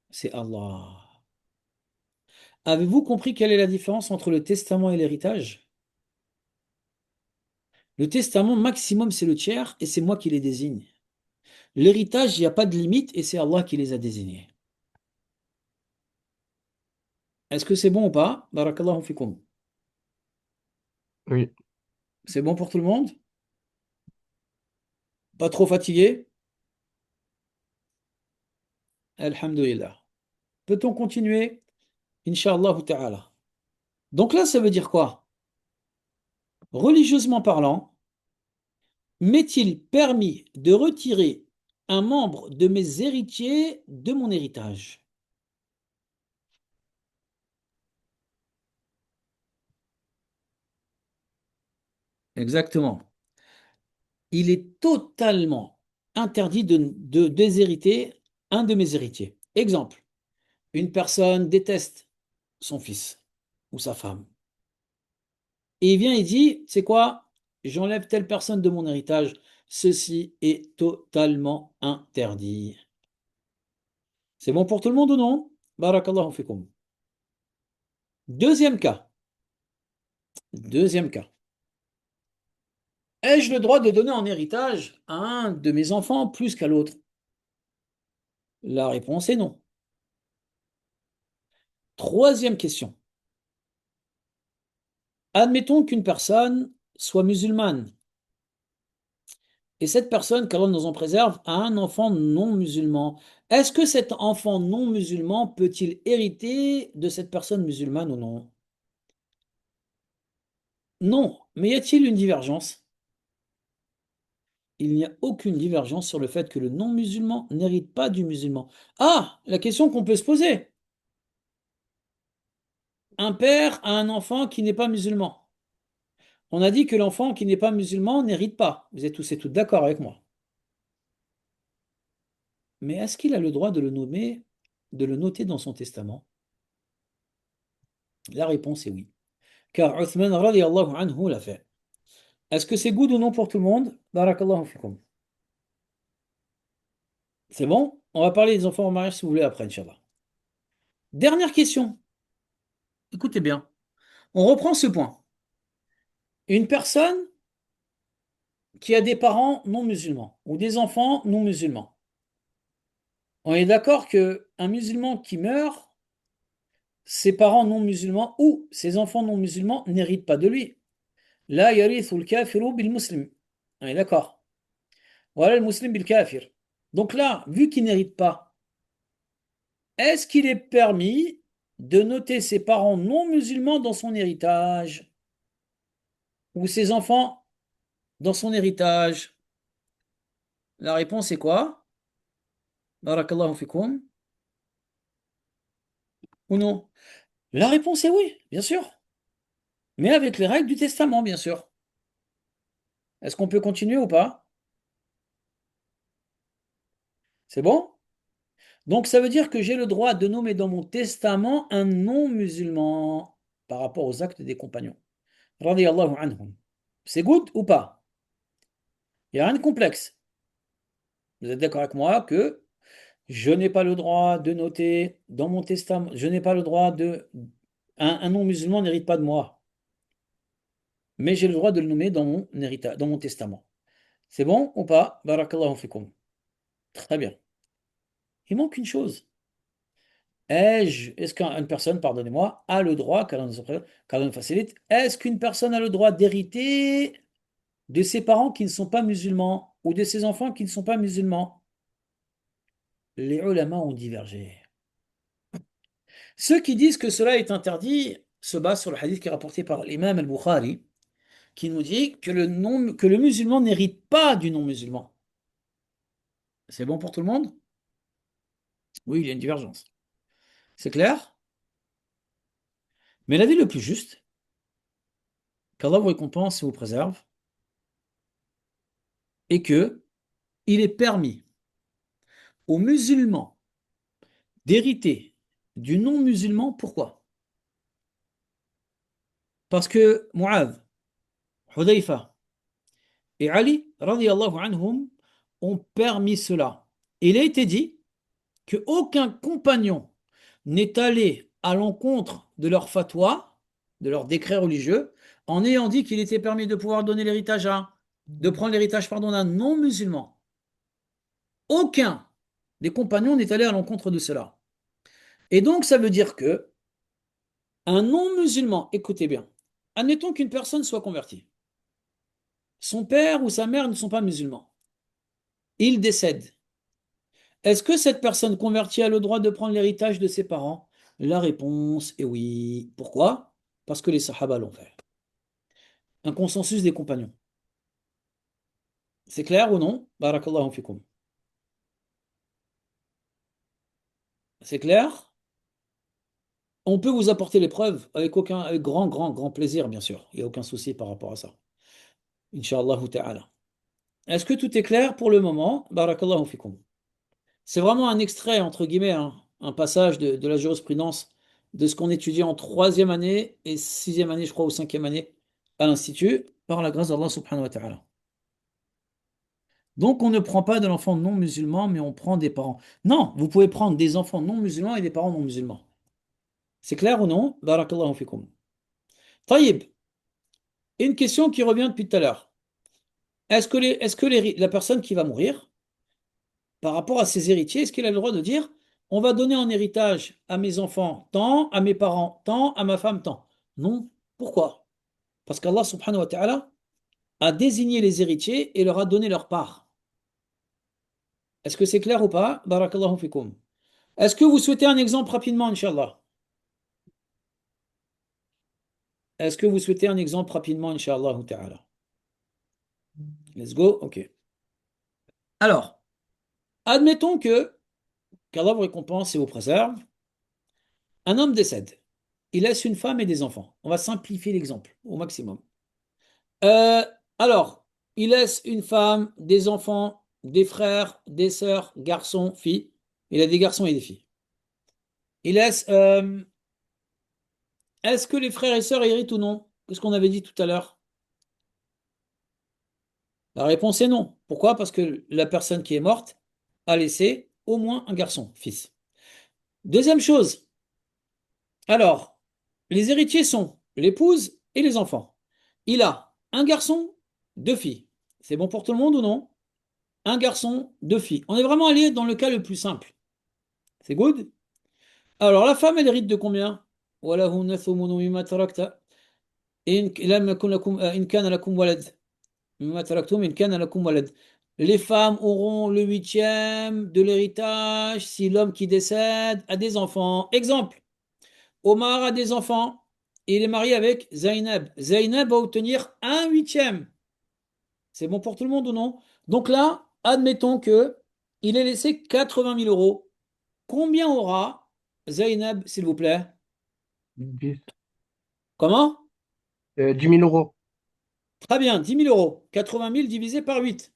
C'est Allah. Avez-vous compris quelle est la différence entre le testament et l'héritage? Le testament maximum, c'est le tiers et c'est moi qui les désigne. L'héritage, il n'y a pas de limite et c'est Allah qui les a désignés. Est-ce que c'est bon ou pas? Barakallahu fikum. Oui. C'est bon pour tout le monde? Pas trop fatigué? Alhamdulillah. Peut-on continuer? Inch'Allah ta'ala. Donc là, ça veut dire quoi? Religieusement parlant, m'est-il permis de retirer un membre de mes héritiers de mon héritage? Exactement. Il est totalement interdit de déshériter un de mes héritiers. Exemple, une personne déteste son fils ou sa femme. Et il vient et dit, c'est quoi? J'enlève telle personne de mon héritage. Ceci est totalement interdit. C'est bon pour tout le monde ou non? Barakallahu fikum. Deuxième cas. Deuxième cas. Ai-je le droit de donner en héritage à un de mes enfants plus qu'à l'autre? La réponse est non. Troisième question. Admettons qu'une personne soit musulmane et cette personne, qu'Allah nous en préserve, a un enfant non musulman. Est-ce que cet enfant non musulman peut-il hériter de cette personne musulmane ou non? Non, mais y a-t-il une divergence? Il n'y a aucune divergence sur le fait que le non-musulman n'hérite pas du musulman. Ah, la question qu'on peut se poser. Un père a un enfant qui n'est pas musulman. On a dit que l'enfant qui n'est pas musulman n'hérite pas. Vous êtes tous et toutes d'accord avec moi. Mais est-ce qu'il a le droit de le nommer, de le noter dans son testament? La réponse est oui. Car Uthman radiallahu anhu l'a fait. Est-ce que c'est good ou non pour tout le monde? Barakallahu fikum. C'est bon? On va parler des enfants en mariage si vous voulez après, Inch'Allah. Dernière question. Écoutez bien. On reprend ce point. Une personne qui a des parents non musulmans ou des enfants non musulmans. On est d'accord que un musulman qui meurt, ses parents non musulmans ou ses enfants non musulmans n'héritent pas de lui. La yarithu al-kafiru bil muslim. On est d'accord. Voilà le muslim bil kafir. Donc là, vu qu'il n'hérite pas, est-ce qu'il est permis de noter ses parents non musulmans dans son héritage ou ses enfants dans son héritage? La réponse est quoi? Barakallahu fikum. ou non? La réponse est oui, bien sûr. Mais avec les règles du testament, bien sûr. Est-ce qu'on peut continuer ou pas? C'est bon? Donc ça veut dire que j'ai le droit de nommer dans mon testament un non-musulman par rapport aux actes des compagnons. Radiyallahu anhum. C'est good ou pas? Il n'y a rien de complexe. Vous êtes d'accord avec moi que je n'ai pas le droit de noter dans mon testament, je n'ai pas le droit de... un non-musulman n'hérite pas de moi, mais j'ai le droit de le nommer dans mon héritage, dans mon testament. C'est bon ou pas? Barakallahu fikum. Très bien. Il manque une chose. Est-ce qu'une personne, pardonnez-moi, a le droit, qu'Allah nous facilite, est-ce qu'une personne a le droit d'hériter de ses parents qui ne sont pas musulmans ou de ses enfants qui ne sont pas musulmans? Les ulama ont divergé. Ceux qui disent que cela est interdit se basent sur le hadith qui est rapporté par l'imam al-Bukhari, qui nous dit que que le musulman n'hérite pas du non-musulman. C'est bon pour tout le monde? Oui, il y a une divergence. C'est clair? Mais l'avis le plus juste, qu'Allah vous récompense et vous préserve, est que il est permis aux musulmans d'hériter du non-musulman. Pourquoi? Parce que Mu'adh, Hudayfa et Ali, radiyallahu anhum, ont permis cela. Il a été dit qu'aucun compagnon n'est allé à l'encontre de leur fatwa, de leur décret religieux, en ayant dit qu'il était permis de pouvoir donner l'héritage de prendre l'héritage, pardon, d'un non-musulman. Aucun des compagnons n'est allé à l'encontre de cela. Et donc, ça veut dire que un non-musulman, écoutez bien, admettons qu'une personne soit convertie. Son père ou sa mère ne sont pas musulmans. Il décède. Est-ce que cette personne convertie a le droit de prendre l'héritage de ses parents? La réponse est oui. Pourquoi? Parce que les sahaba l'ont fait. Un consensus des compagnons. C'est clair ou non? Barakallahu fikum. C'est clair? On peut vous apporter les preuves avec grand, grand, grand plaisir, bien sûr. Il n'y a aucun souci par rapport à ça. Inch'Allah ta'ala. Est-ce que tout est clair pour le moment? Barakallahu fikum. C'est vraiment un extrait, entre guillemets, hein, un passage de la jurisprudence de ce qu'on étudie en troisième année et sixième année, je crois, ou cinquième année à l'Institut, par la grâce d'Allah subhanahu wa ta'ala. Donc, on ne prend pas de l'enfant non musulman, mais on prend des parents. Non, vous pouvez prendre des enfants non musulmans et des parents non musulmans. C'est clair ou non? Barakallahu fikum. Taïb, une question qui revient depuis tout à l'heure. La personne qui va mourir, par rapport à ses héritiers, est-ce qu'il a le droit de dire, on va donner en héritage à mes enfants tant, à mes parents tant, à ma femme tant? Non. Pourquoi? Parce qu'Allah subhanahu wa ta'ala a désigné les héritiers et leur a donné leur part. Est-ce que c'est clair ou pas? Barakallahu fikum. Est-ce que vous souhaitez un exemple rapidement, Inch'Allah? Est-ce que vous souhaitez un exemple rapidement, Inch'Allah ta'ala? Let's go. OK. Alors, admettons qu'Allah vous récompense et vous préserve. Un homme décède. Il laisse une femme et des enfants. On va simplifier l'exemple au maximum. Euh, alors, il laisse une femme, des enfants, des frères, des sœurs, garçons, filles. Il a des garçons et des filles. Il laisse. Est-ce que les frères et sœurs héritent ou non? Qu'est-ce qu'on avait dit tout à l'heure? La réponse est non. Pourquoi? Parce que la personne qui est morte a laissé au moins un garçon, fils. Deuxième chose. Alors, les héritiers sont l'épouse et les enfants. Il a un garçon, deux filles. C'est bon pour tout le monde ou non? Un garçon, deux filles. On est vraiment allé dans le cas le plus simple. C'est good? Alors, la femme, elle hérite de combien? وَلَهُنَّ ثُمُنُ مِمَّا تَرَكْتَ إِنْ لَمْ يَكُنْ لَكُمْ إِنْ كَانَ لَكُمْ وَلَدٌ مِمَّا تَرَكْتُمْ إِنْ كَانَ لَكُمْ وَلَدٌ. Les femmes auront le huitième de l'héritage si l'homme qui décède a des enfants. Exemple, Omar a des enfants. Il est marié avec Zainab. Zainab va obtenir un huitième. C'est bon pour tout le monde ou non? Donc là, admettons que il ait laissé 80 000 euros. Combien aura Zainab, s'il vous plaît. 10. Comment? 10 000 euros. Très bien, 10 000 euros. 80 000 divisé par 8.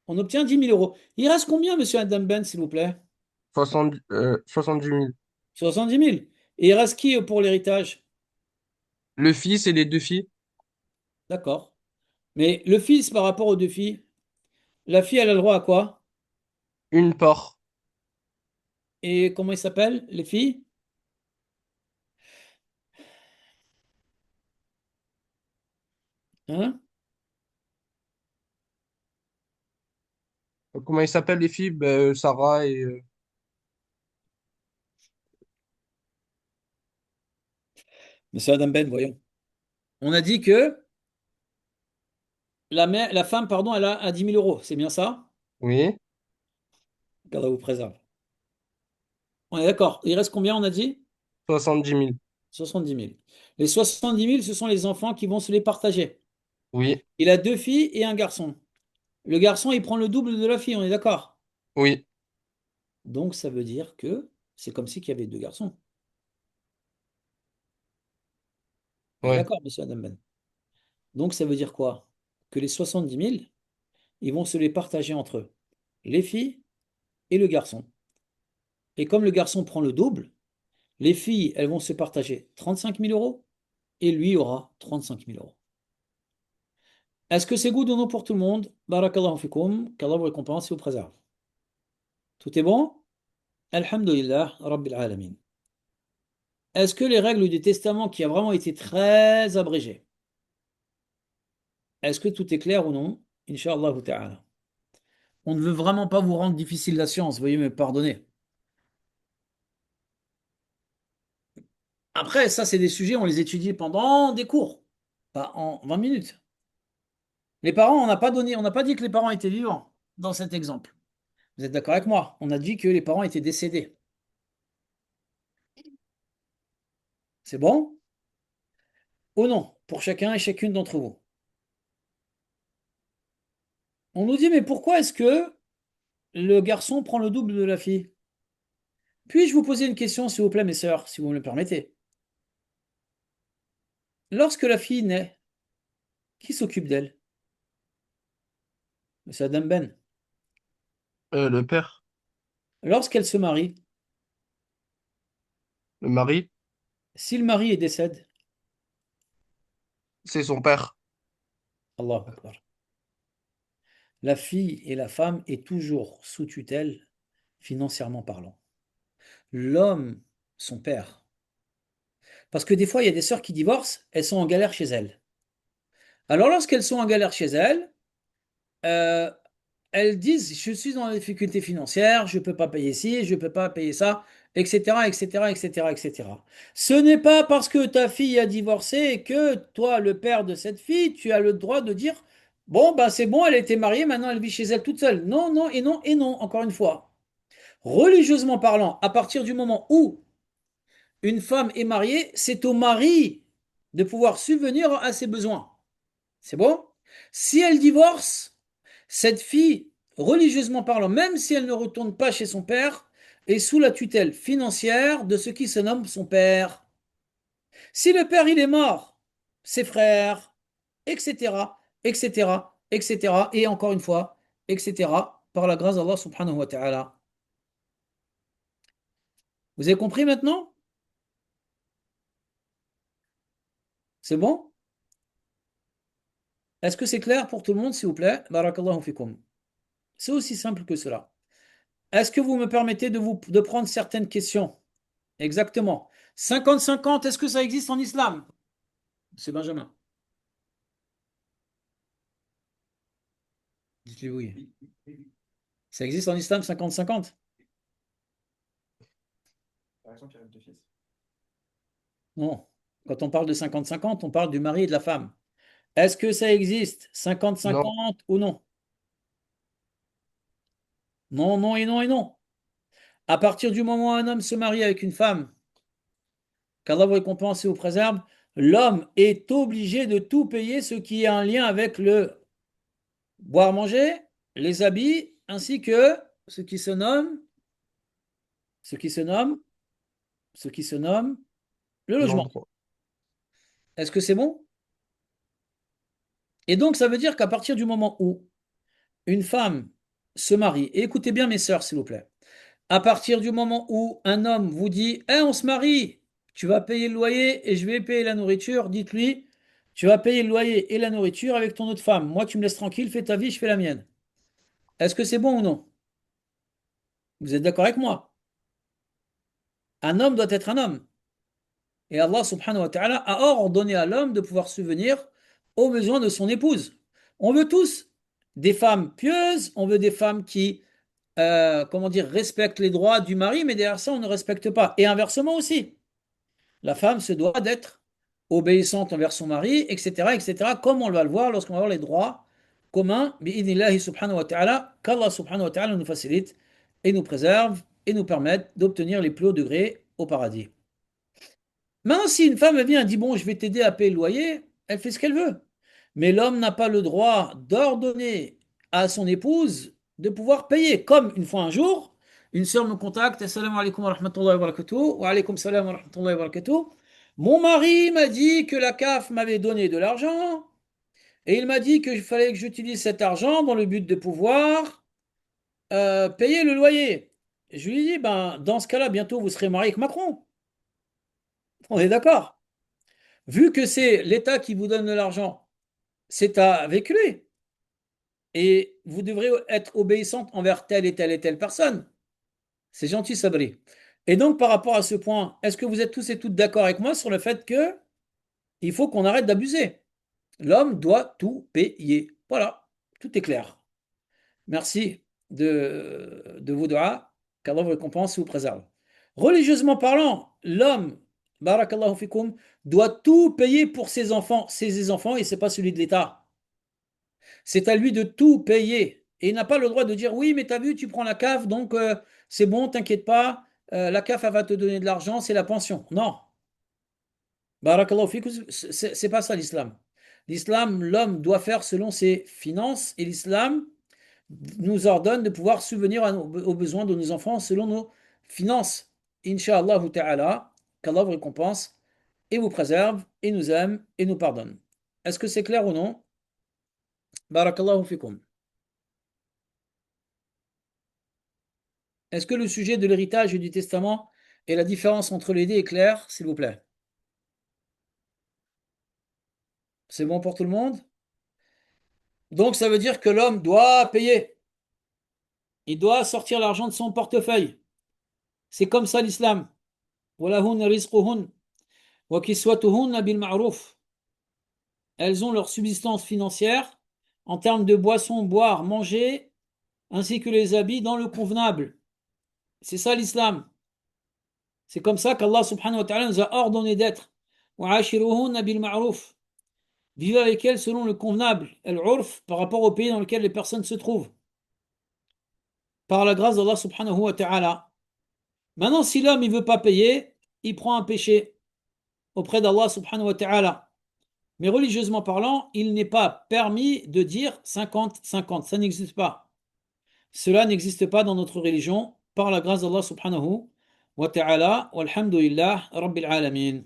On obtient 10 000 euros. Il reste combien, monsieur Adam Ben, s'il vous plaît? 70 000. 70 000. Et il reste qui pour l'héritage? Le fils et les deux filles, D'accord. Mais le fils par rapport aux deux filles, la fille, elle a le droit à quoi? une part. Et comment ils s'appellent, les filles? Hein? Comment ils s'appellent les filles? Ben, Sarah et... Monsieur Adam Ben, voyons. On a dit que la femme, pardon, elle a 10 000 euros. C'est bien ça? Oui, Qu'Allah vous préserve. On est d'accord. Il reste combien, on a dit? 70 000. 70 000. Les 70 000, ce sont les enfants qui vont se les partager. Oui, Il a deux filles et un garçon. Le garçon, il prend le double de la fille, on est d'accord? oui, Donc, ça veut dire que c'est comme si il y avait deux garçons. On est ouais. d'accord, monsieur Adam Ben. Donc, ça veut dire quoi? Que les 70 000, ils vont se les partager entre eux, les filles et le garçon. Et comme le garçon prend le double, les filles, elles vont se partager 35 000 euros et lui aura 35 000 euros. Est-ce que c'est good ou non pour tout le monde? Barakallahu fikum, qu'Allah vous récompense et vous préserve. Tout est bon? Alhamdulillah, Rabbil Alamin. Est-ce que les règles du testament qui a vraiment été très abrégées, est-ce que tout est clair ou non? Inch'Allah ta'ala. On ne veut vraiment pas vous rendre difficile la science, veuillez me pardonner. Après, ça, c'est des sujets, on les étudie pendant des cours, pas en 20 minutes. Les parents, on n'a pas dit que les parents étaient vivants dans cet exemple. Vous êtes d'accord avec moi? On a dit que les parents étaient décédés. C'est bon? Ou non? Pour chacun et chacune d'entre vous. On nous dit, mais pourquoi est-ce que le garçon prend le double de la fille? Puis-je vous poser une question, s'il vous plaît, mes sœurs, si vous me le permettez? Lorsque la fille naît, qui s'occupe d'elle? Monsieur Adam Ben. Le père, Lorsqu'elle se marie, le mari, si le mari décède, c'est son père. Allahu Akbar, la fille et la femme est toujours sous tutelle, financièrement parlant. L'homme, son père. Parce que des fois, il y a des sœurs qui divorcent, elles sont en galère chez elles. Alors, lorsqu'elles sont en galère chez elles, euh, elles disent, je suis dans la difficulté financière, je ne peux pas payer ci, je ne peux pas payer ça, etc., etc., etc., etc. Ce n'est pas parce que ta fille a divorcé que toi, le père de cette fille, tu as le droit de dire, bon, ben c'est bon, elle a été mariée, maintenant elle vit chez elle toute seule. Non, non, et non, et non, encore une fois. Religieusement parlant, à partir du moment où une femme est mariée, c'est au mari de pouvoir subvenir à ses besoins. C'est bon? Si elle divorce, cette fille, religieusement parlant, même si elle ne retourne pas chez son père, est sous la tutelle financière de ce qui se nomme son père. Si le père il est mort, ses frères, etc., etc., etc., et encore une fois, etc., par la grâce d'Allah subhanahu wa ta'ala. Vous avez compris maintenant? C'est bon? Est-ce que c'est clair pour tout le monde, s'il vous plaît? Barakallahu fikum. C'est aussi simple que cela. Est-ce que vous me permettez de prendre certaines questions? Exactement. 50-50, est-ce que ça existe en islam? C'est Benjamin. Dites-lui oui. Ça existe en islam 50-50? Non. Quand on parle de 50-50, on parle du mari et de la femme. Est-ce que ça existe Non, 50-50 ou non? Non, non et non et non. À partir du moment où un homme se marie avec une femme, qu'Allah vous récompense et vous préserve, l'homme est obligé de tout payer ce qui est en lien avec le boire, manger, les habits, ainsi que ce qui se nomme ce qui se nomme le logement. L'endroit. Est-ce que c'est bon? Et donc, ça veut dire qu'à partir du moment où une femme se marie, et écoutez bien mes sœurs, s'il vous plaît, à partir du moment où un homme vous dit, eh, on se marie, tu vas payer le loyer et je vais payer la nourriture, dites-lui, tu vas payer le loyer et la nourriture avec ton autre femme. Moi, tu me laisses tranquille, fais ta vie, je fais la mienne. Est-ce que c'est bon ou non? Vous êtes d'accord avec moi? Un homme doit être un homme. Et Allah subhanahu wa ta'ala a ordonné à l'homme de pouvoir subvenir aux besoins de son épouse. On veut tous des femmes pieuses, on veut des femmes qui, comment dire, respectent les droits du mari, mais derrière ça, on ne respecte pas. Et inversement aussi. La femme se doit d'être obéissante envers son mari, etc., etc., comme on va le voir lorsqu'on va voir les droits communs, bi'idnillahi subhanahu wa ta'ala, qu'Allah subhanahu wa ta'ala nous facilite et nous préserve et nous permette d'obtenir les plus hauts degrés au paradis. Maintenant, si une femme vient et dit, bon, je vais t'aider à payer le loyer, elle fait ce qu'elle veut. Mais l'homme n'a pas le droit d'ordonner à son épouse de pouvoir payer. Comme une fois un jour, une sœur me contacte, Assalamu alaikum wa rahmatullahi wa barakatuh, wa alaikum salam wa rahmatullahi wa barakatuh. Mon mari m'a dit que la CAF m'avait donné de l'argent et il m'a dit qu'il fallait que j'utilise cet argent dans le but de pouvoir payer le loyer. Et je lui ai dit, ben, dans ce cas-là, bientôt vous serez marié avec Macron. On est d'accord. Vu que c'est l'État qui vous donne de l'argent, c'est avec lui. Et vous devrez être obéissante envers telle et telle et telle personne. C'est gentil, Sabri. Et donc, par rapport à ce point, est-ce que vous êtes tous et toutes d'accord avec moi sur le fait que il faut qu'on arrête d'abuser? L'homme doit tout payer. Voilà, tout est clair. Merci de vos doigts, qu'Allah vous récompense et vous préserve. Religieusement parlant, l'homme, barakallahu fikoum, doit tout payer pour ses enfants, et c'est pas celui de l'État. C'est à lui de tout payer. Et il n'a pas le droit de dire oui, mais t'as vu, tu prends la CAF, donc c'est bon, t'inquiète pas, la CAF elle va te donner de l'argent, c'est la pension. Non, barakallahu fikoum, c'est pas ça l'islam. L'islam, l'homme doit faire selon ses finances, et l'islam nous ordonne de pouvoir subvenir aux besoins de nos enfants selon nos finances. Inch'Allah ta'ala, qu'Allah vous récompense et vous préserve et nous aime et nous pardonne. Est-ce que c'est clair ou non? Barakallahu fikum. Est-ce que le sujet de l'héritage et du testament et la différence entre les deux est clair, s'il vous plaît? C'est bon pour tout le monde? Donc ça veut dire que l'homme doit payer. Il doit sortir l'argent de son portefeuille. C'est comme ça l'islam. وَلَهُنَّ رِزْقُهُنَّ وَكِسْوَتُهُنَّ بِالْمَعْرُوفِ. Elles ont leur subsistance financière en termes de boissons, boire, manger, ainsi que les habits dans le convenable. C'est ça l'islam. C'est comme ça qu'Allah subhanahu wa ta'ala nous a ordonné d'être. وَعَاشِرُهُنَّ بِالْمَعْرُوفِ. Vivez avec elles selon le convenable, al-urf, par rapport au pays dans lequel les personnes se trouvent. Par la grâce d'Allah subhanahu wa ta'ala. Maintenant, si l'homme ne veut pas payer, il prend un péché auprès d'Allah subhanahu wa ta'ala. Mais religieusement parlant, il n'est pas permis de dire 50-50. Ça n'existe pas. Cela n'existe pas dans notre religion, par la grâce d'Allah subhanahu wa ta'ala, walhamdulillah, rabbil alamin.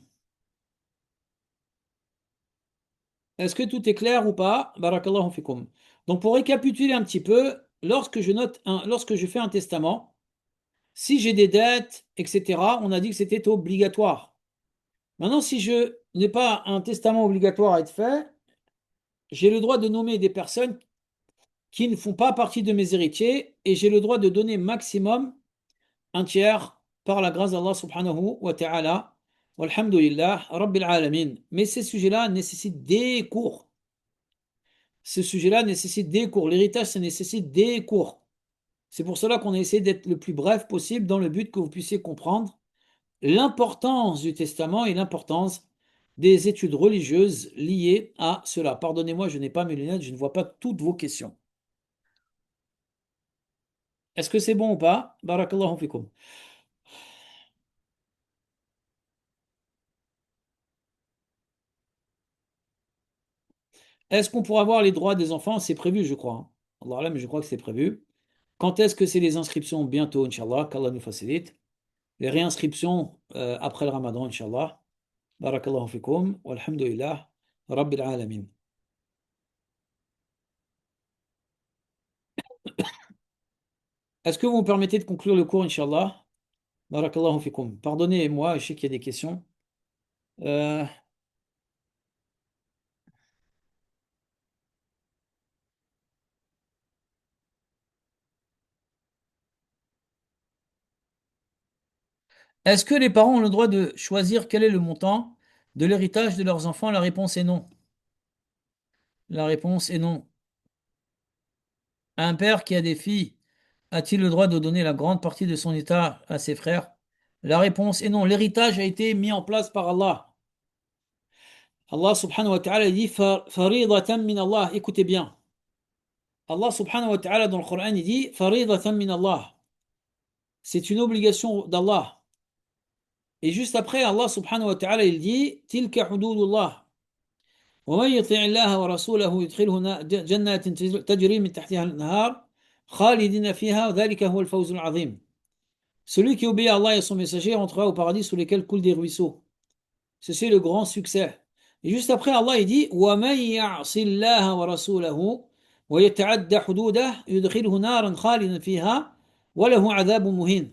Est-ce que tout est clair ou pas? Barakallahu fikum. Donc pour récapituler un petit peu, lorsque je fais un testament, si j'ai des dettes, etc., on a dit que c'était obligatoire. Maintenant, si je n'ai pas un testament obligatoire à être fait, j'ai le droit de nommer des personnes qui ne font pas partie de mes héritiers et j'ai le droit de donner maximum un tiers par la grâce d'Allah subhanahu wa ta'ala. Walhamdulillah, rabbil alamin. Mais ces sujets-là nécessitent des cours. Ce sujet-là nécessite des cours. L'héritage, ça nécessite des cours. C'est pour cela qu'on a essayé d'être le plus bref possible dans le but que vous puissiez comprendre l'importance du testament et l'importance des études religieuses liées à cela. Pardonnez-moi, je n'ai pas mes lunettes, je ne vois pas toutes vos questions. Est-ce que c'est bon ou pas? Barakallahu fikum. Est-ce qu'on pourra avoir les droits des enfants? C'est prévu, je crois, hein. Allah là, mais je crois que c'est prévu. Quand est-ce que c'est les inscriptions? Bientôt, Inch'Allah, qu'Allah nous facilite. les réinscriptions après le Ramadan, Inch'Allah. Barakallahu fikum, walhamdulillah, Rabbil alamin. Est-ce que vous me permettez de conclure le cours, Inch'Allah? Barakallahu fikum. Pardonnez-moi, je sais qu'il y a des questions. Euh, Est-ce que les parents ont le droit de choisir quel est le montant de l'héritage de leurs enfants? La réponse est non. La réponse est non. Un père qui a des filles a-t-il le droit de donner la grande partie de son état à ses frères? La réponse est non. L'héritage a été mis en place par Allah. Allah subhanahu wa ta'ala dit faridatan min Allah. Écoutez bien. Allah subhanahu wa ta'ala dans le Coran il dit faridatan min Allah. C'est une obligation d'Allah. Et juste après, Allah subhanahu wa ta'ala il dit tilka hududullah. ومن يطع الله ورسوله يدخله جنات تجري من تحتها الأنهار خالدين فيها وذلك هو الفوز العظيم. Celui qui obéit à Allah et à son messager entrera au paradis sous lesquels coulent des ruisseaux. Ceci est le grand succès. Et juste après, Allah il dit وَمَن يَعْصِ اللَّهَ وَرَسُولَهُ وَيَتَعَدَّ حُدُودَهُ يُدْخِلْهُ نَارًا خَالِدًا فِيهَا وَلَهُ عَذَابٌ مُهِينٌ.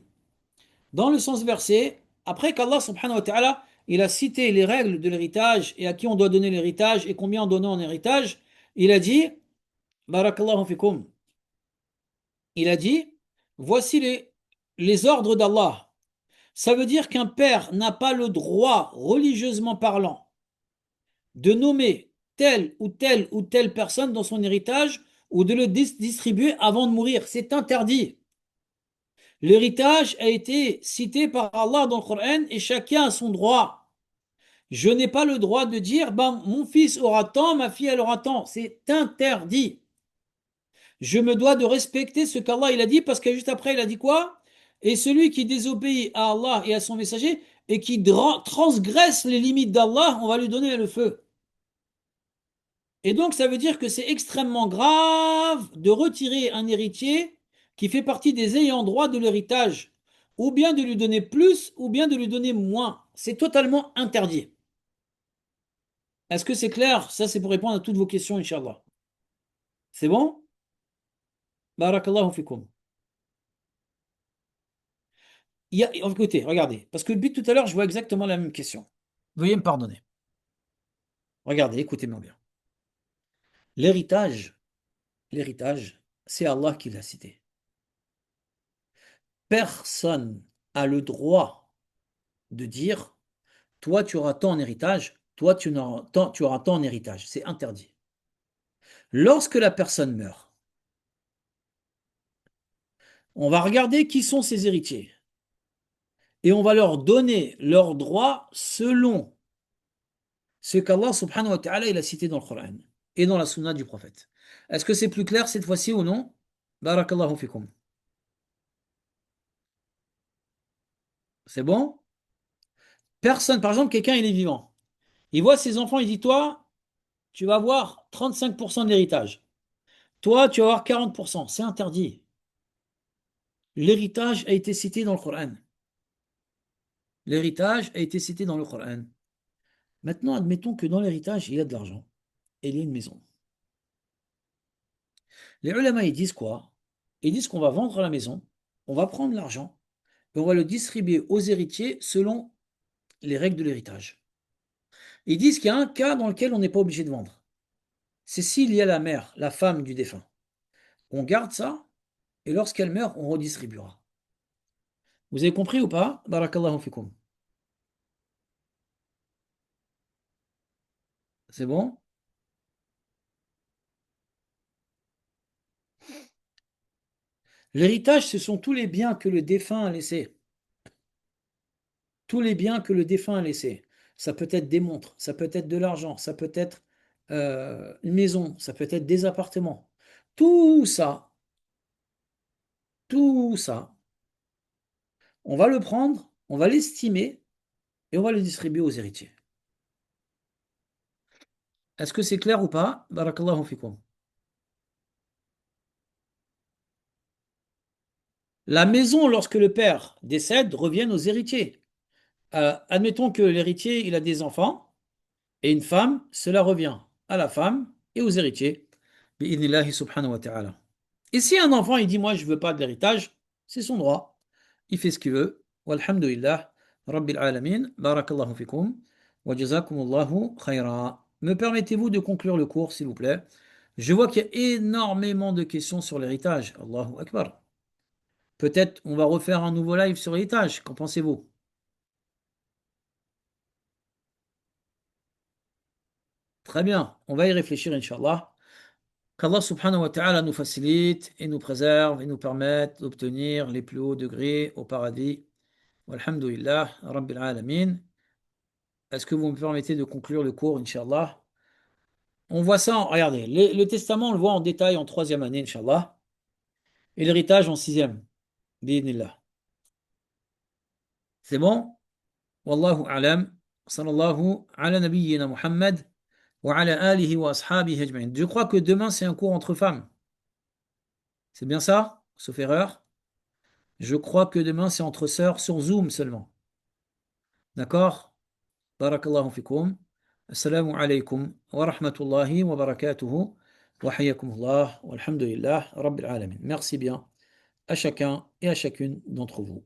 Dans le sens versé, après qu'Allah subhanahu wa ta'ala il a cité les règles de l'héritage et à qui on doit donner l'héritage et combien on donne en héritage, il a dit Barakallahu fikum. Il a dit voici les ordres d'Allah. Ça veut dire qu'un père n'a pas le droit, religieusement parlant, de nommer telle ou telle ou telle personne dans son héritage ou de le distribuer avant de mourir. C'est interdit. L'héritage a été cité par Allah dans le Coran et chacun a son droit. Je n'ai pas le droit de dire ben, mon fils aura tant, ma fille elle aura tant. C'est interdit. Je me dois de respecter ce qu'Allah il a dit parce que juste après il a dit quoi? Et celui qui désobéit à Allah et à son messager et qui transgresse les limites d'Allah, on va lui donner le feu. Et donc ça veut dire que c'est extrêmement grave de retirer un héritier qui fait partie des ayants droit de l'héritage, ou bien de lui donner plus, ou bien de lui donner moins. C'est totalement interdit. Est-ce que c'est clair? Ça, c'est pour répondre à toutes vos questions, Inch'Allah. C'est bon? Barakallahu fikum. Écoutez, regardez, parce que depuis tout à l'heure, je vois exactement la même question. Veuillez me pardonner. Regardez, écoutez-moi bien. L'héritage, l'héritage, c'est Allah qui l'a cité. Personne a le droit de dire, toi, tu auras tant en héritage, toi, tu auras tant en héritage. C'est interdit. Lorsque la personne meurt, on va regarder qui sont ses héritiers et on va leur donner leurs droits selon ce qu'Allah subhanahu wa ta'ala il a cité dans le Coran et dans la sunna du prophète. Est-ce que c'est plus clair cette fois-ci ou non? Barakallahu fikum. C'est bon? Personne, par exemple, quelqu'un il est vivant. Il voit ses enfants, il dit toi, tu vas avoir 35% de l'héritage. Toi, tu vas avoir 40%. C'est interdit. L'héritage a été cité dans le Coran. L'héritage a été cité dans le Coran. Maintenant, admettons que dans l'héritage, il y a de l'argent et il y a une maison. Les ulama, ils disent quoi? Ils disent qu'on va vendre la maison, on va prendre l'argent et on va le distribuer aux héritiers selon les règles de l'héritage. Ils disent qu'il y a un cas dans lequel on n'est pas obligé de vendre. C'est s'il y a la mère, la femme du défunt. On garde ça et lorsqu'elle meurt, on redistribuera. Vous avez compris ou pas? Barakallahu fikum. C'est bon? L'héritage, ce sont tous les biens que le défunt a laissés. Tous les biens que le défunt a laissés. Ça peut être des montres, ça peut être de l'argent, ça peut être une maison, ça peut être des appartements. Tout ça, tout ça, on va le prendre, on va l'estimer et on va le distribuer aux héritiers. Est-ce que c'est clair ou pas? Barakallahu fikum. La maison, lorsque le père décède, revient aux héritiers. Admettons que l'héritier, il a des enfants et une femme, cela revient à la femme et aux héritiers. Bi'idhnillahi subhanahu wa ta'ala. Et si un enfant, il dit, moi, je veux pas d'héritage, c'est son droit. Il fait ce qu'il veut. Walhamdulillah, Rabbil alamin, barakallahu fikum, wa jazakumullahu khayra. Me permettez-vous de conclure le cours, s'il vous plaît? Je vois qu'il y a énormément de questions sur l'héritage. Allahu Akbar. Peut-être on va refaire un nouveau live sur l'héritage. Qu'en pensez-vous? Très bien, on va y réfléchir, Inch'Allah. Qu'Allah subhanahu wa ta'ala nous facilite et nous préserve et nous permette d'obtenir les plus hauts degrés au paradis. Walhamdulillah, Rabbil alamin. Est-ce que vous me permettez de conclure le cours, Inch'Allah? On voit ça, regardez, le testament, on le voit en détail en troisième année, Inch'Allah, et l'héritage en sixième, bi'idhnillah. C'est bon? Wallahu a'lam. Sallallahu ala nabiyyina Muhammad wa ala alihi wa ashabihi ajma'in. Je crois que demain, c'est un cours entre femmes. C'est bien ça? Sauf erreur. Je crois que demain, c'est entre sœurs sur Zoom seulement. D'accord? Barakallahu fikum. Assalamu alaikum wa rahmatullahi wa barakatuhu. Wa hayyakumullah. Walhamdulillah. Rabbil alamin. Merci bien à chacun et à chacune d'entre vous.